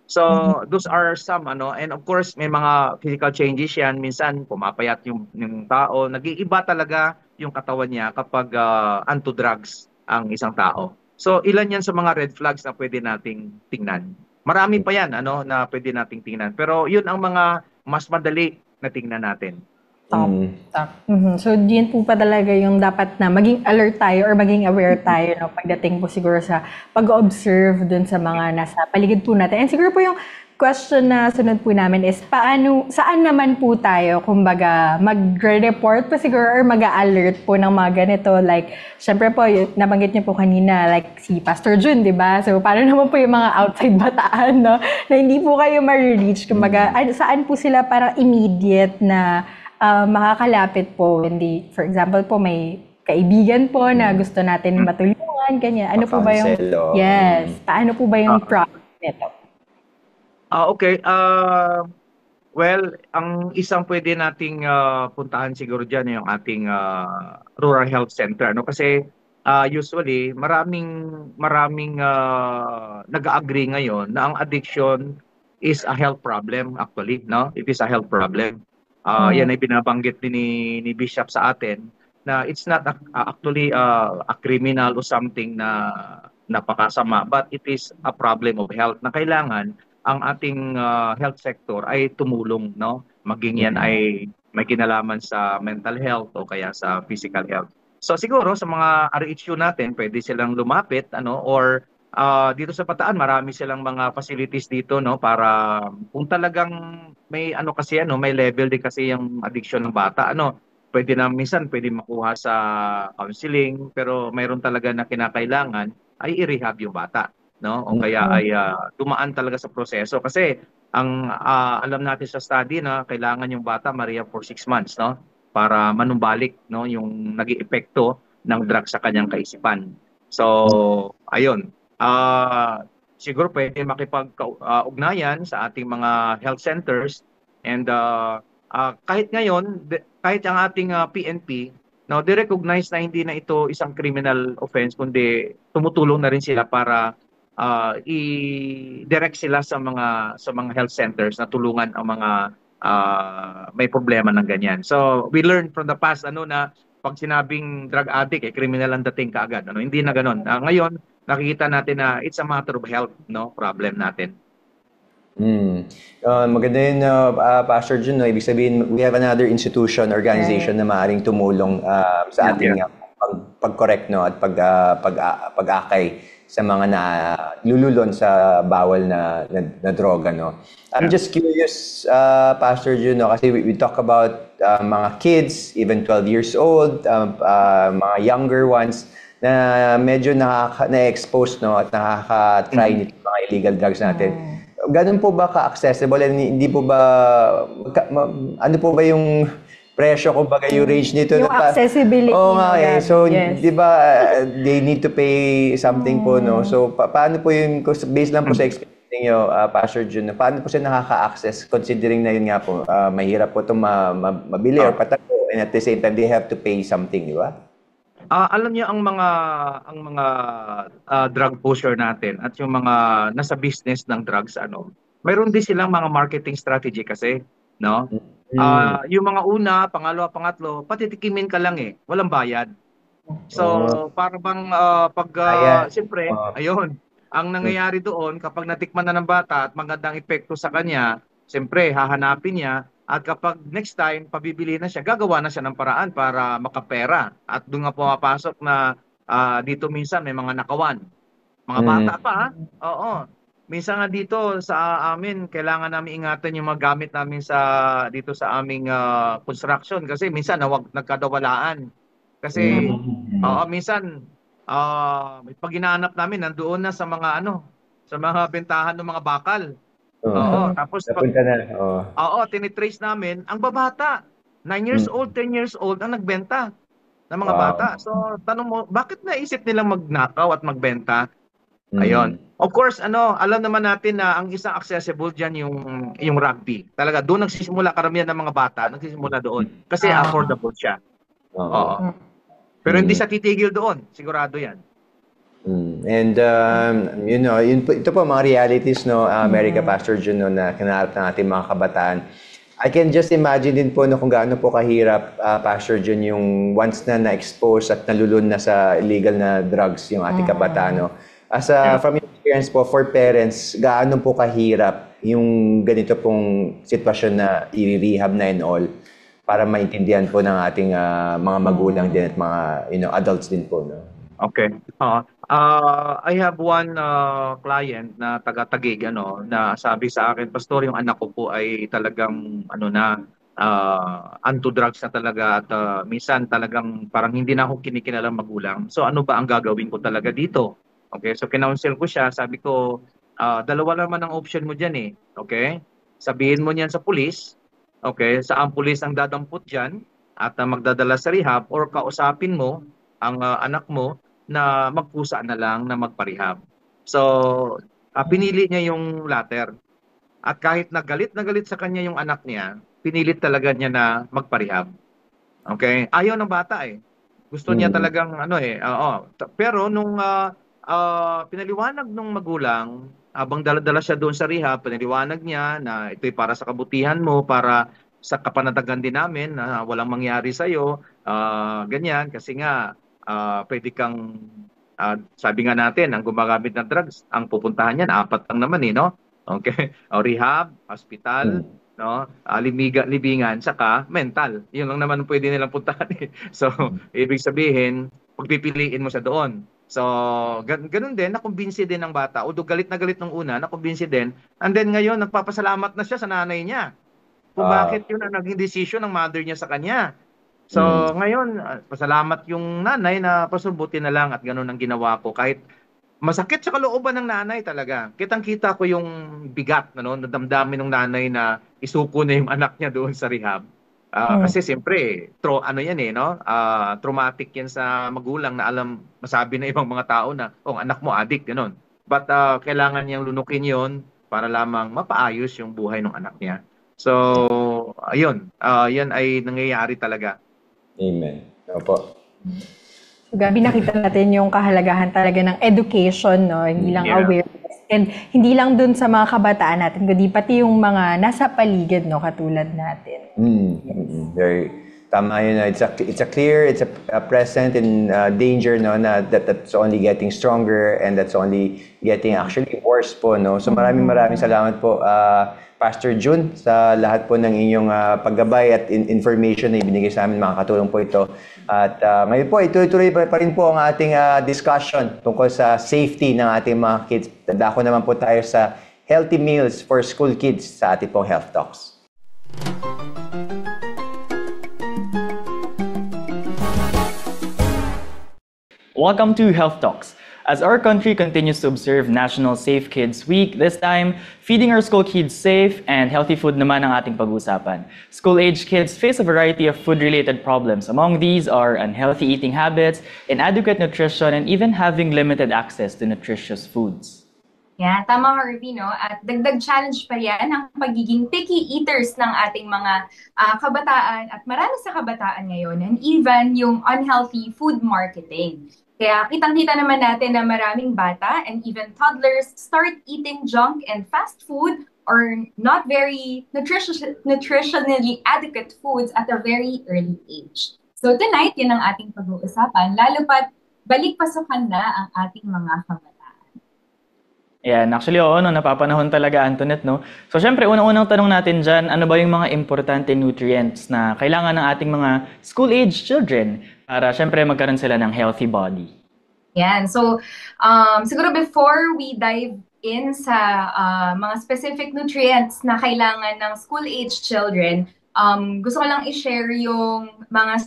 So those are some and of course may mga physical changes yan, minsan pumapayat yung tao, nag-iiba talaga yung katawan niya kapag onto drugs ang isang tao. So ilan yan sa mga red flags na pwede nating tingnan. Marami pa yan na pwede nating tingnan, pero yun ang mga mas madali na tingnan natin. So, yun po pa talaga yung dapat na maging alert tayo or maging aware tayo, no, pagdating po siguro sa pag-observe dun sa mga nasa paligid po natin. And siguro po yung question na sunod po namin is, saan naman po tayo, kumbaga, mag-report po siguro or mag-alert po ng mga ganito? Like, syempre po, nabanggit niyo po kanina, like si Pastor Jun, di ba? So, paano naman po yung mga outside bataan, no? Na hindi po kayo ma-reach, kumbaga, saan po sila para immediate na makakalapit po, hindi, for example po, may kaibigan po na gusto natin matulungan, ganyan. Ano po ba yung, paano po ba yung process nito? Okay, well, ang isang pwede nating puntahan siguro dyan yung ating rural health center, kasi usually maraming nag-agree ngayon na ang addiction is a health problem actually, no? It is a health problem. Yan ay binabanggit ni Bishop sa atin na it's not actually a criminal or something na napakasama, but it is a problem of health na kailangan ang ating health sector ay tumulong, no? Maging yan ay may kinalaman sa mental health o kaya sa physical health. So siguro sa mga RHU natin, pwede silang lumapit or dito sa Bataan, marami silang mga facilities dito, no, para kung talagang may kasi may level din kasi yung addiction ng bata, pwede na minsan pwede makuha sa counseling, pero mayroon talaga na kinakailangan ay i-rehab yung bata, no, o kaya ay dumaan talaga sa proseso kasi ang alam natin sa study na kailangan yung bata ma-rehab for 6 months, no, para manumbalik, no, yung nag-iepekto ng drug sa kanyang kaisipan. So ayun. Siguro pwede makipag-ugnayan sa ating mga health centers and kahit ngayon, kahit ang ating PNP, no, they-recognize na hindi na ito isang criminal offense kundi tumutulong na rin sila para i-direct sila sa mga health centers na tulungan ang mga may problema ng ganyan. So we learned from the past na pag sinabing drug addict, criminal ang dating kaagad. Ano? Hindi na ganun. Ngayon, nakikita natin na it's a matter of health, no, problem natin. Maganda yun, Pastor Jun, no? Ibig sabihin, we have another institution, organization na maaaring tumulong sa ating pag-correct, no, at pag-akay sa mga lululon sa bawal na droga, no. I'm just curious, Pastor Jun, no, kasi we talk about mga kids, even 12 years old, mga younger ones, na medyo na-expose, no, at nakaka-try nito mga illegal drugs natin. Ganun po ba ka-accessible? Hindi po ba, ano po ba yung presyo, kumbaga yung range nito? Yung accessibility. Oo nga eh. So, yes. di ba, they need to pay something po, no? So, paano po yung, based lang po sa experience niyo, Pastor Jun, paano po siya nakaka-access considering na yun nga po, mahirap po itong mabili or patago, and at the same time, they have to pay something, di ba? Alam niyo ang mga drug pusher natin at yung mga nasa business ng drugs, mayroon din silang mga marketing strategy kasi, no? Yung mga una, pangalawa, pangatlo, patitikimin ka lang eh, walang bayad. So, para bang siyempre, ayun, ang nangyayari doon kapag natikman na ng bata at magandang epekto sa kanya, siyempre hahanapin niya. At kapag next time, pabibili na siya, gagawa na siya ng paraan para makapera. At doon nga pumapasok na dito minsan may mga nakawan. Mga bata pa, oo. Minsan nga dito sa amin, kailangan namin ingatan yung mga gamit namin dito sa aming construction. Kasi minsan nagkadawalaan. Kasi minsan, pag hinahanap namin, nandoon na sa mga sa mga bentahan ng mga bakal. Oo, tapos tinitrace namin ang babata. 9 years old, 10 years old ang nagbenta ng mga bata. So, tanong mo, bakit naisip nilang magnakaw at magbenta? Ayun. Of course, alam naman natin na ang isang accessible diyan yung rugby. Talaga doon nagsisimula karamihan ng mga bata, nagsisimula doon kasi affordable siya. Oo. Pero hindi sa titigil doon, sigurado 'yan. And ito po mga realities, no, America, Pastor Jun, no, na kinaharap ng ating mga kabataan. I can just imagine din po, no, kung gaano po kahirap, Pastor Jun, yung once na na-expose at nalulun na sa illegal na drugs yung ating kabataan, no. From your experience po, for parents, gaano po kahirap yung ganito pong sitwasyon na i-rehab na and all para maintindihan po ng ating mga magulang din at mga adults din po, no. Okay. I have one client na taga-Taguig na sabi sa akin, Pastor, yung anak ko po ay talagang anto drugs na talaga at minsan talagang parang hindi na ako kinikilalang magulang. So ano ba ang gagawin ko talaga dito? Okay, so kinounsel ko siya, sabi ko, dalawa naman ang option mo diyan eh. Okay? Sabihin mo niyan sa pulis. Okay, saan pulis ang dadampot diyan at magdadala sa rehab, or kausapin mo ang anak mo na magpusa na lang na magparehab. So, pinili niya yung latter. At kahit na galit sa kanya yung anak niya, pinilit talaga niya na magparehab. Okay? Ayaw ng bata eh. Gusto niya talagang Pero nung pinaliwanag nung magulang, habang dala-dala siya doon sa rehab, pinaliwanag niya na ito'y para sa kabutihan mo, para sa kapanatagan din namin na walang mangyari sa'yo, ganyan, kasi nga, pwede kang, sabi nga natin, ang gumagamit ng drugs, ang pupuntahan niyan, 4 lang naman no? Okay? Rehab, hospital, no? Libingan, saka mental. Yun lang naman pwede nilang puntahan eh. So, ibig sabihin, pagpipiliin mo siya doon. So, ganun din, nakumbinsi din ng bata. Although galit na galit nung una, nakumbinsi din. And then ngayon, nagpapasalamat na siya sa nanay niya. Kung bakit yun ang naging decision ng mother niya sa kanya. So, ngayon, pasalamat yung nanay na pasubuti na lang at ganun ang ginawa ko. Kahit masakit sa kalooban ng nanay talaga. Kitang-kita ko yung bigat, nadamdamin ng nanay na isuko na yung anak niya doon sa rehab. Kasi siyempre, traumatic yan sa magulang na masabi na ibang mga tao na, anak mo addict, gano'n. But kailangan niyang lunukin yon para lamang mapaayos yung buhay ng anak niya. So, ayun, yan ay nangyayari talaga. Amen. Opo. So, Gabi, nakita natin yung kahalagahan talaga ng education, no? Hindi lang awareness. And hindi lang dun sa mga kabataan natin, kundi pati yung mga nasa paligid, no? Katulad natin. Very tama yun. It's a clear, it's a present and danger, no, na that's only getting stronger and that's only getting actually worse po, no. So maraming salamat po, Pastor June, sa lahat po ng inyong paggabay at information na ibinigay sa amin. Makakatulong po ito. At ngayon po, ituloy pa rin po ang ating discussion tungkol sa safety ng ating mga kids. Dadako naman po tayo sa healthy meals for school kids sa ating pong Health Talks. Welcome to Health Talks. As our country continues to observe National Safe Kids Week, this time, feeding our school kids safe and healthy food naman ang ating pag-usapan. School-age kids face a variety of food-related problems. Among these are unhealthy eating habits, inadequate nutrition, and even having limited access to nutritious foods. Yeah, tama Harvey, no? At dagdag challenge pa yan ang pagiging picky eaters ng ating mga kabataan at marami sa kabataan ngayon, and even yung unhealthy food marketing. Kaya kitang-kita naman natin na maraming bata and even toddlers start eating junk and fast food or not very nutritionally adequate foods at a very early age. So tonight, yun ang ating pag-uusapan, lalo pat balik pasukan na ang ating mga kabataan. Yeah, actually, oo, no, napapanahon talaga, Antoinette, no? So, syempre, unang-unang tanong natin dyan, ano ba yung mga importante nutrients na kailangan ng ating mga school-age children para, syempre, magkaroon sila ng healthy body? Yan. So, siguro before we dive in sa mga specific nutrients na kailangan ng school-age children, gusto ko lang i-share yung mga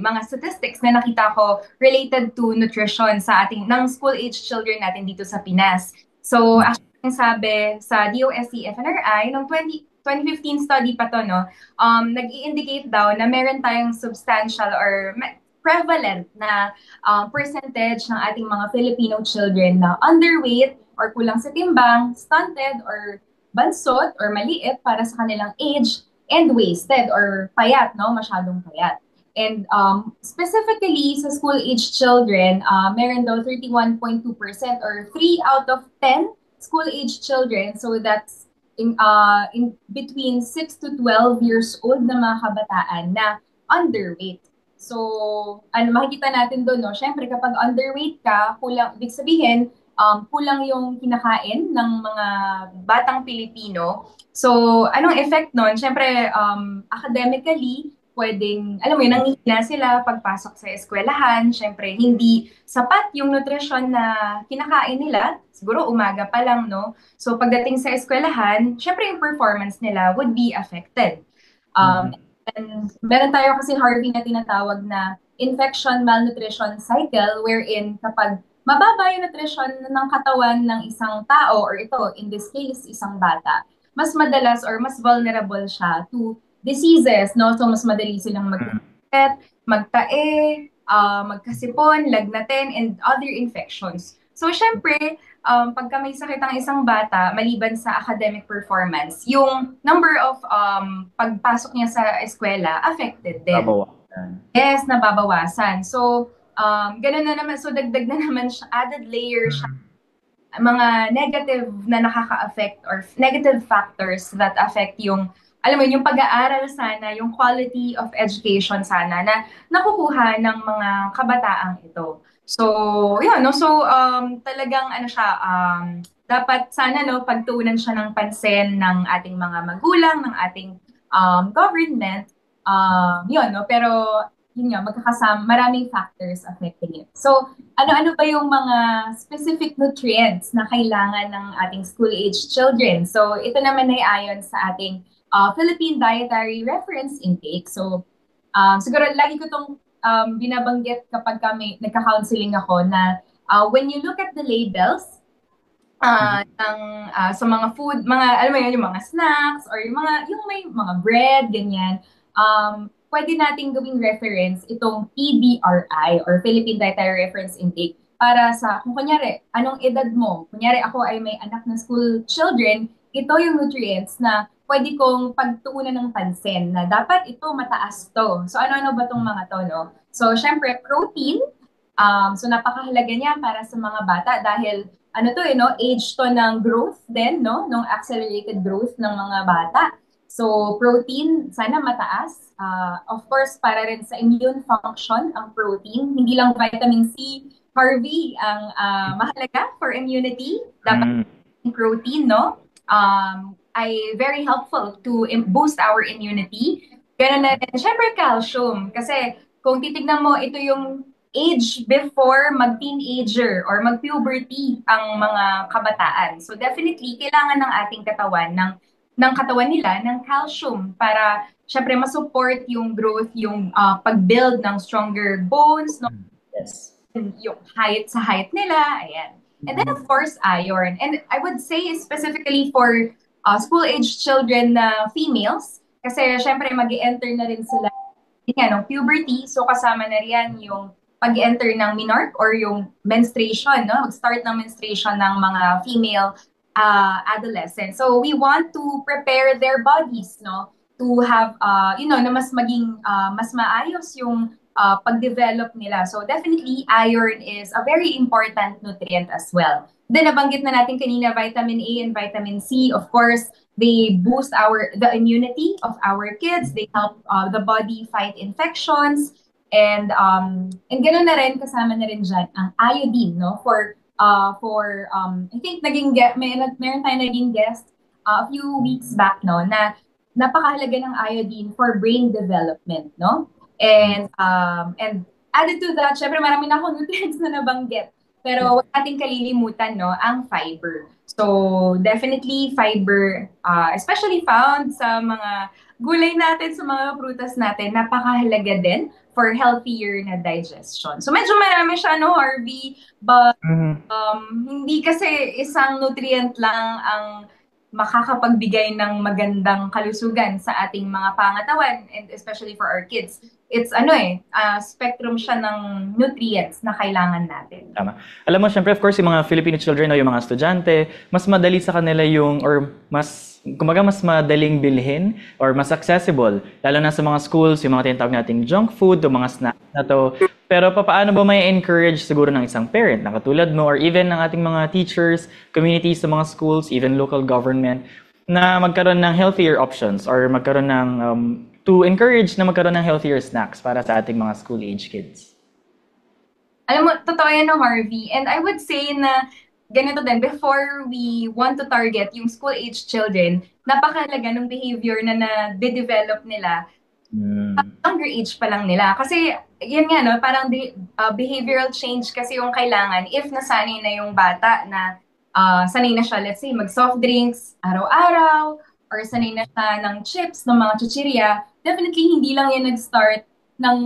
mga statistics na nakita ko related to nutrition sa ating ng school-age children natin dito sa Pinas. So, actually, sabi sa DOST FNRI, noong 2015 study pa to, no, nag-i-indicate daw na meron tayong substantial or prevalent na percentage ng ating mga Filipino children na underweight or kulang sa timbang, stunted or bansot or maliit para sa kanilang age, and wasted or payat, no? Masyadong payat. And specifically sa school-age children, meron daw 31.2% or 3 out of 10 school-age children. So that's in between 6 to 12 years old na mga kabataan na underweight. So, makikita natin doon, no? Syempre, kapag underweight ka, kulang, ibig sabihin, kulang yung kinakain ng mga batang Pilipino. So, anong effect nun? Siyempre, academically, pwedeng, alam mo yun, nanghihina sila pagpasok sa eskwelahan. Siyempre, hindi sapat yung nutrition na kinakain nila. Siguro, umaga pa lang, no? So, pagdating sa eskwelahan, siyempre, yung performance nila would be affected. And meron tayo kasi, Harvey, na tinatawag na infection malnutrition cycle, wherein kapag mababa yung nutrition ng katawan ng isang tao, or ito, in this case, isang bata, mas madalas or mas vulnerable siya to diseases, no? So, mas madali silang magkasakit, magtae, magkasipon, lagnatin, and other infections. So, syempre, pagka may sakit ang isang bata, maliban sa academic performance, yung number of pagpasok niya sa eskwela, affected din. Nabawasan. Yes, nababawasan. So, ganun na naman, so dagdag na naman siya, added layer siya, mga negative na nakaka-affect or negative factors that affect yung, alam mo, yung pag-aaral sana, yung quality of education sana na nakukuha ng mga kabataang ito. So, yun, no? So, talagang, dapat sana, no, pagtuunan siya ng pansin ng ating mga magulang, ng ating government, yun, no? Pero, yun nga, magkakasama, maraming factors affecting it. So, ano-ano ba yung mga specific nutrients na kailangan ng ating school-age children? So, ito naman ay ayon sa ating Philippine Dietary Reference Intake. So, siguro lagi ko itong binabanggit kapag kami nagka-counseling ako na when you look at the labels sa mga food, mga, alam mo yun, yung mga snacks or yung may mga bread, ganyan, pwede nating gawing reference itong PDRI or Philippine Dietary Reference Intake para sa, kung kunyari, anong edad mo? Kunyari ako ay may anak na school children, ito yung nutrients na pwede kong pagtuunan ng pansin na dapat ito mataas to. So ano-ano ba tong mga to, no? So syempre, protein. So napakahalaga niya para sa mga bata dahil ano to, no? Age to ng growth din, no? Nung accelerated growth ng mga bata. So protein, sana mataas. Of course, para rin sa immune function ang protein. Hindi lang vitamin C, Harvey, ang mahalaga for immunity. Dapat protein, no? Ay very helpful to boost our immunity. Ganun na rin, syempre calcium. Kasi kung titignan mo, ito yung age before mag-teenager or mag-puberty ang mga kabataan. So definitely, kailangan ng ating katawan, ng katawan nila, ng calcium para syempre masupport yung growth, yung pag-build ng stronger bones, no? Yes. Yung height nila, ayan. And then of course, iron. And I would say specifically for school-age children na females, kasi syempre mag-enter na rin sila ng puberty, so kasama na riyan yung pag-enter ng menarche or yung menstruation, no? Mag-start ng menstruation ng mga female adolescents. So we want to prepare their bodies, no? To have, na mas maging, mas maayos yung pag-develop nila. So definitely, iron is a very important nutrient as well. Then nabanggit na natin kanina, vitamin A and vitamin C, of course, they boost the immunity of our kids. They help the body fight infections. And ganoon na rin, kasama na rin dyan ang iodine, no? For I think meron tayong naging guest a few weeks back, no, na napakahalaga ng iodine for brain development, no? And added to that, syempre marami na akong nutrients na nabanggit. Pero huwag nating kalilimutan, no, ang fiber. So definitely fiber, especially found sa mga gulay natin, sa mga prutas natin, napakahalaga din for healthier na digestion. So medyo marami siya, no, Harvey, but hindi kasi isang nutrient lang ang makakapagbigay ng magandang kalusugan sa ating mga pangatawan, and especially for our kids. It's spectrum siya ng nutrients na kailangan natin. Tama. Alam mo, syempre, of course, yung mga Filipino children o yung mga estudyante, mas madali sa kanila mas madaling bilhin or mas accessible, lalo na sa mga schools, yung mga tinatawag nating junk food o mga snacks na to. Pero paano ba may encourage siguro ng isang parent na katulad mo or even ng ating mga teachers, communities sa mga schools, even local government, na magkaroon ng healthier options or magkaroon ng to encourage na magkaroon ng healthier snacks para sa ating mga school-age kids? Alam mo, totoo yan, no, Harvey. And I would say na ganito din, before we want to target yung school-age children, napakahalaga ng behavior na na-develop nila at younger age pa lang nila. Kasi, yan nga, no, parang behavioral change kasi yung kailangan if nasanay na yung bata na sanay na siya, let's say, mag-soft drinks araw-araw, or sanay na siya ng chips, ng mga chichirya, definitely hindi lang yan nag-start ng,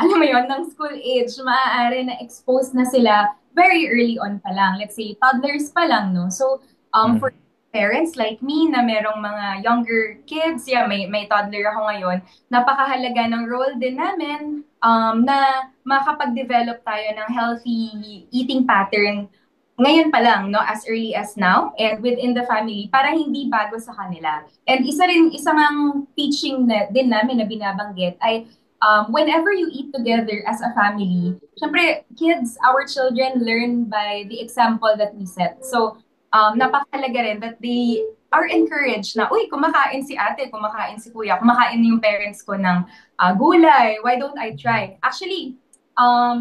alam mo yun, ng school age. Maaari na expose na sila very early on pa lang. Let's say, toddlers pa lang, no? So, for parents like me na merong mga younger kids, may toddler ako ngayon, napakahalaga ng role din namin na makapag-develop tayo ng healthy eating pattern ngayon pa lang, no, as early as now, and within the family, para hindi bago sa kanila. And isang teaching din namin na binabanggit ay whenever you eat together as a family, syempre, kids, our children learn by the example that we set. So, napakahalaga rin that they are encouraged na, uy, kumakain si ate, kumakain si kuya, kumakain yung parents ko ng gulay, why don't I try? Actually,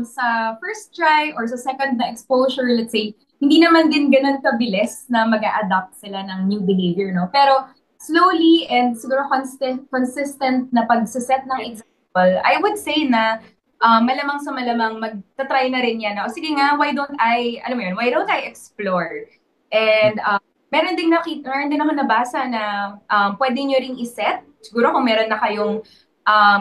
sa first try or sa second na exposure, let's say, hindi naman din ganun kabilis na mag-a-adapt sila ng new behavior, no? Pero slowly and siguro consistent na pagsiset ng example, I would say na malamang sa malamang magta-try na rin yan. O sige nga, why don't I explore? And meron din ako nabasa na pwede nyo ring iset. Siguro kung meron na kayong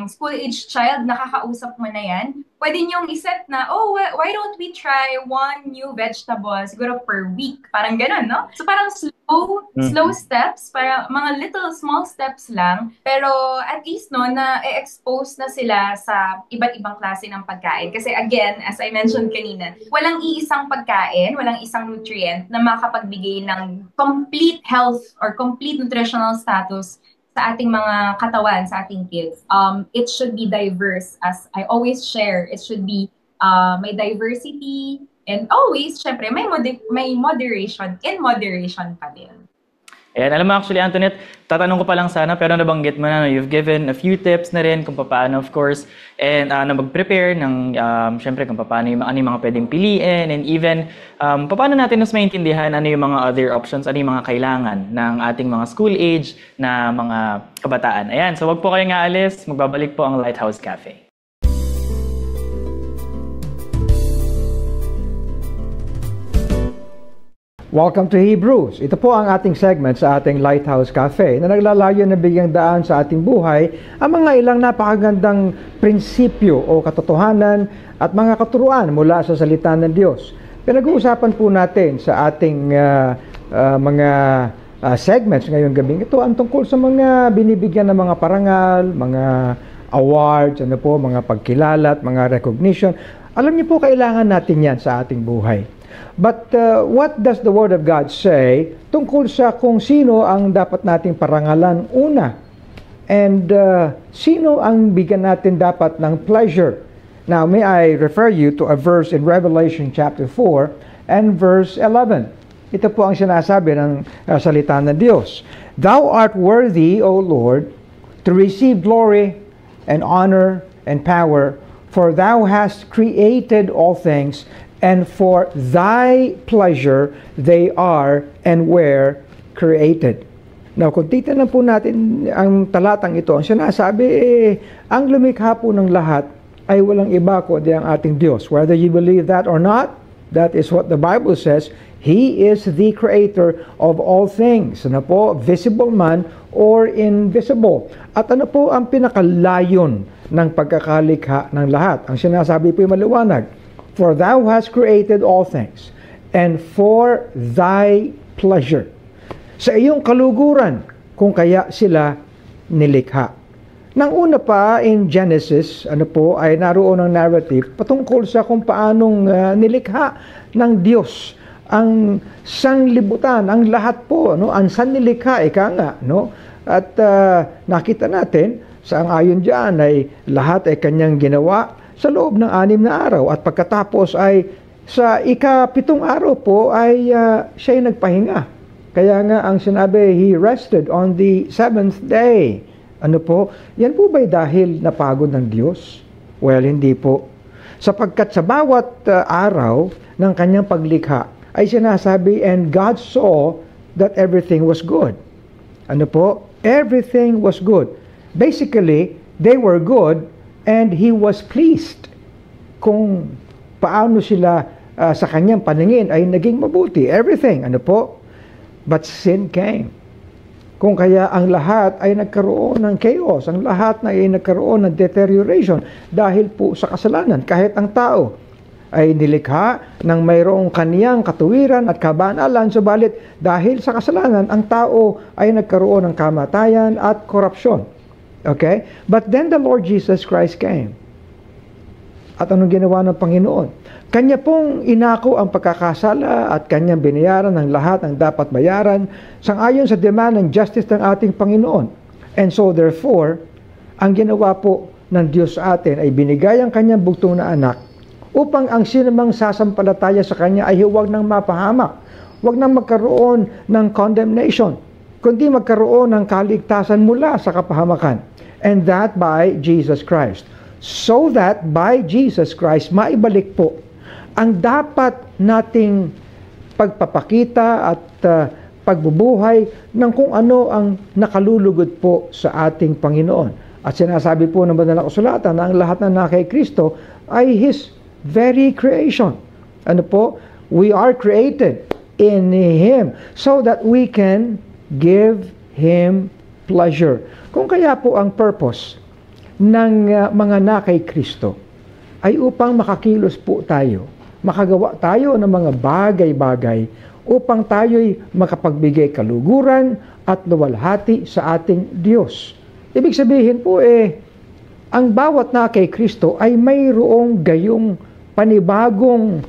school-age child, nakakausap mo na yan, pwede nyong iset na, why don't we try one new vegetable siguro per week? Parang ganun, no? So parang slow steps, para mga little small steps lang, pero at least, no, na-expose na sila sa iba't ibang klase ng pagkain. Kasi again, as I mentioned kanina, walang iisang pagkain, walang isang nutrient na makapagbigay ng complete health or complete nutritional status sa ating mga katawan, sa ating kids. It should be diverse, as I always share. It should be may diversity, and always, syempre, may moderation. In moderation pa din. And alam mo actually, Antoinette, tatanong ko pa lang sana, pero nabanggit mo na, no, you've given a few tips na rin kung paano, of course, and na mag-prepare ng, syempre, kung paano ano yung mga pwedeng piliin, and even, paano natin mas maintindihan ano yung mga other options, ano yung mga kailangan ng ating mga school age na mga kabataan. Ayan, so wag po kayong aalis, magbabalik po ang Lighthouse Cafe. Welcome to Hebrews. Ito po ang ating segment sa ating Lighthouse Cafe na naglalayo na bigyang daan sa ating buhay ang mga ilang napakagandang prinsipyo o katotohanan at mga katuruan mula sa salita ng Diyos. Pinag-uusapan po natin sa ating mga segments ngayong gabing ito ang tungkol sa mga binibigyan ng mga parangal, mga awards, mga pagkilala at mga recognition. Alam niyo po, kailangan natin yan sa ating buhay. But what does the Word of God say tungkol sa kung sino ang dapat nating parangalan una? And sino ang bigyan natin dapat ng pleasure? Now, may I refer you to a verse in Revelation chapter 4 and verse 11. Ito po ang sinasabi ng salita ng Diyos. Thou art worthy, O Lord, to receive glory and honor and power, for thou hast created all things, and for thy pleasure they are and were created. Now, kung titignan po natin ang talatang ito, ang sinasabi, ang lumikha po ng lahat ay walang iba kundi ang ating Diyos. Whether you believe that or not, that is what the Bible says. He is the creator of all things. Visible man or invisible. At ano po ang pinakalayon ng pagkakalikha ng lahat? Ang sinasabi po ay maliwanag. For thou hast created all things, and for thy pleasure. Sa iyong kaluguran, kung kaya sila nilikha. Nang una pa in Genesis, ay naroon ang narrative patungkol sa kung paanong nilikha ng Diyos ang sanglibutan, ang lahat po, ang sannilikha, At nakita natin, sa ayon diyan ay lahat ay kanyang ginawa sa loob ng 6 na araw, at pagkatapos ay sa ika-7 araw po ay siya'y nagpahinga. Kaya nga ang sinabi, He rested on the 7th day. Yan po ba'y dahil napagod ng Diyos? Well, hindi po. Sapagkat sa bawat araw ng kanyang paglikha ay sinasabi, and God saw that everything was good. Everything was good. Basically, they were good, and He was pleased kung paano sila sa kanyang paningin ay naging mabuti. Everything, But sin came. Kung kaya ang lahat ay nagkaroon ng chaos, ang lahat ay nagkaroon ng deterioration dahil po sa kasalanan. Kahit ang tao ay nilikha ng mayroong kaniyang katuwiran at kabanalan, subalit dahil sa kasalanan, ang tao ay nagkaroon ng kamatayan at korupsyon. Okay? But then the Lord Jesus Christ came. At anong ginawa ng Panginoon? Kanya pong inako ang pagkakasala at kanyang binayaran ng lahat ng dapat bayaran sangayon sa demand ng justice ng ating Panginoon. And so therefore, ang ginawa po ng Diyos sa atin ay binigay ang kanyang bugtong na anak upang ang sinumang sasampalataya sa kanya ay huwag nang mapahamak, huwag nang magkaroon ng condemnation, kundi magkaroon ng kaligtasan mula sa kapahamakan. And that by Jesus Christ. So that by Jesus Christ, maibalik po ang dapat nating pagpapakita at pagbubuhay ng kung ano ang nakalulugod po sa ating Panginoon. At sinasabi po ng banal na kasulatan na ang lahat na kay Kristo ay His very creation. We are created in Him so that we can give Him pleasure. Kung kaya po ang purpose ng mga kay Kristo ay upang makakilos po tayo, makagawa tayo ng mga bagay-bagay upang tayo'y makapagbigay kaluguran at luwalhati sa ating Diyos. Ibig sabihin po ang bawat kay Kristo ay mayroong gayong panibagong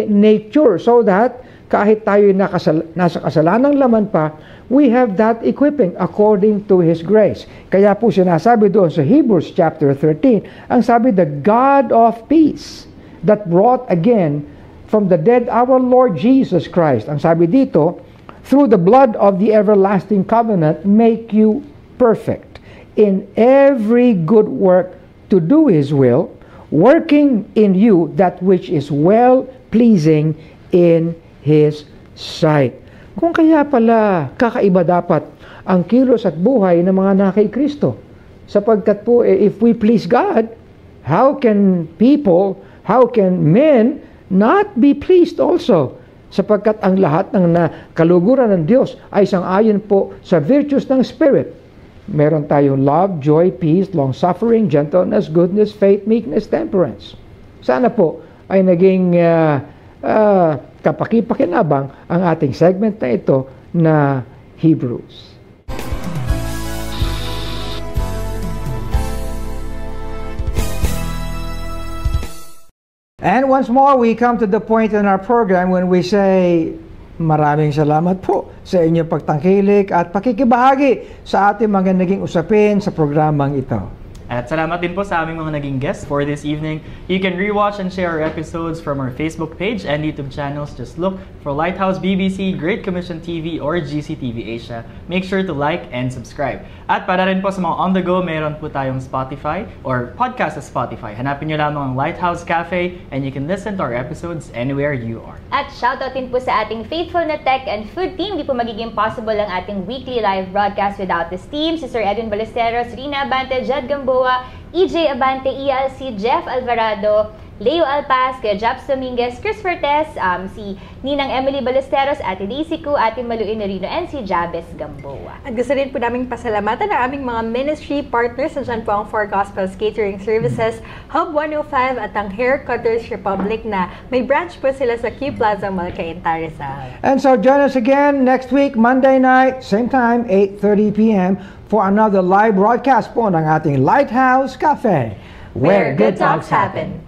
nature, so that kahit tayo nasa kasalanang laman pa, we have that equipping according to His grace. Kaya po sinasabi doon sa Hebrews chapter 13, ang sabi, the God of peace that brought again from the dead our Lord Jesus Christ. Ang sabi dito, through the blood of the everlasting covenant, make you perfect in every good work to do His will, working in you that which is well-pleasing in His sight. Kung kaya pala kakaiba dapat ang kilos at buhay ng mga na kay Kristo. Sapagkat po, if we please God, how can men not be pleased also? Sapagkat ang lahat ng kaluguran ng Diyos ay sang-ayon po sa virtues ng Spirit. Meron tayong love, joy, peace, long-suffering, gentleness, goodness, faith, meekness, temperance. Sana po ay naging kapaki-pakinabang ang ating segment na ito na Hebrews. And once more, we come to the point in our program when we say, maraming salamat po sa inyong pagtangkilik at pakikibahagi sa ating mga naging usapin sa programang ito. At salamat din po sa aming mga naging guests for this evening. You can rewatch and share our episodes from our Facebook page and YouTube channels. Just look for Lighthouse BBC, Great Commission TV, or GCTV Asia. Make sure to like and subscribe. At para rin po sa mga on-the-go, meron po tayong Spotify or podcast sa Spotify. Hanapin nyo lamang ang Lighthouse Cafe and you can listen to our episodes anywhere you are. At shoutout din po sa ating faithful na tech and food team. Di po magiging possible ang ating weekly live broadcast without this team. Si Sir Edwin Ballesteros, Rina Abante, Jed Gamboa, EJ Abante, ELC, Jeff Alvarado, Leo Alpaz, Kuya Japs Dominguez, Chris Fortes, si Ninang Emily Ballesteros, Ate Daisy Cu, Ate Maluin Norino, and si Jabez Gamboa. At gusto rin po naming pasalamatan ang aming mga ministry partners. Nandiyan po ang Four Gospels Catering Services, Hub 105 at ang Haircutters Republic na may branch po sila sa Q Plaza Mall, Cainta, Rizal. And so join us again next week, Monday night, same time, 8:30 p.m. for another live broadcast po ng ating Lighthouse Cafe, where good talks happen.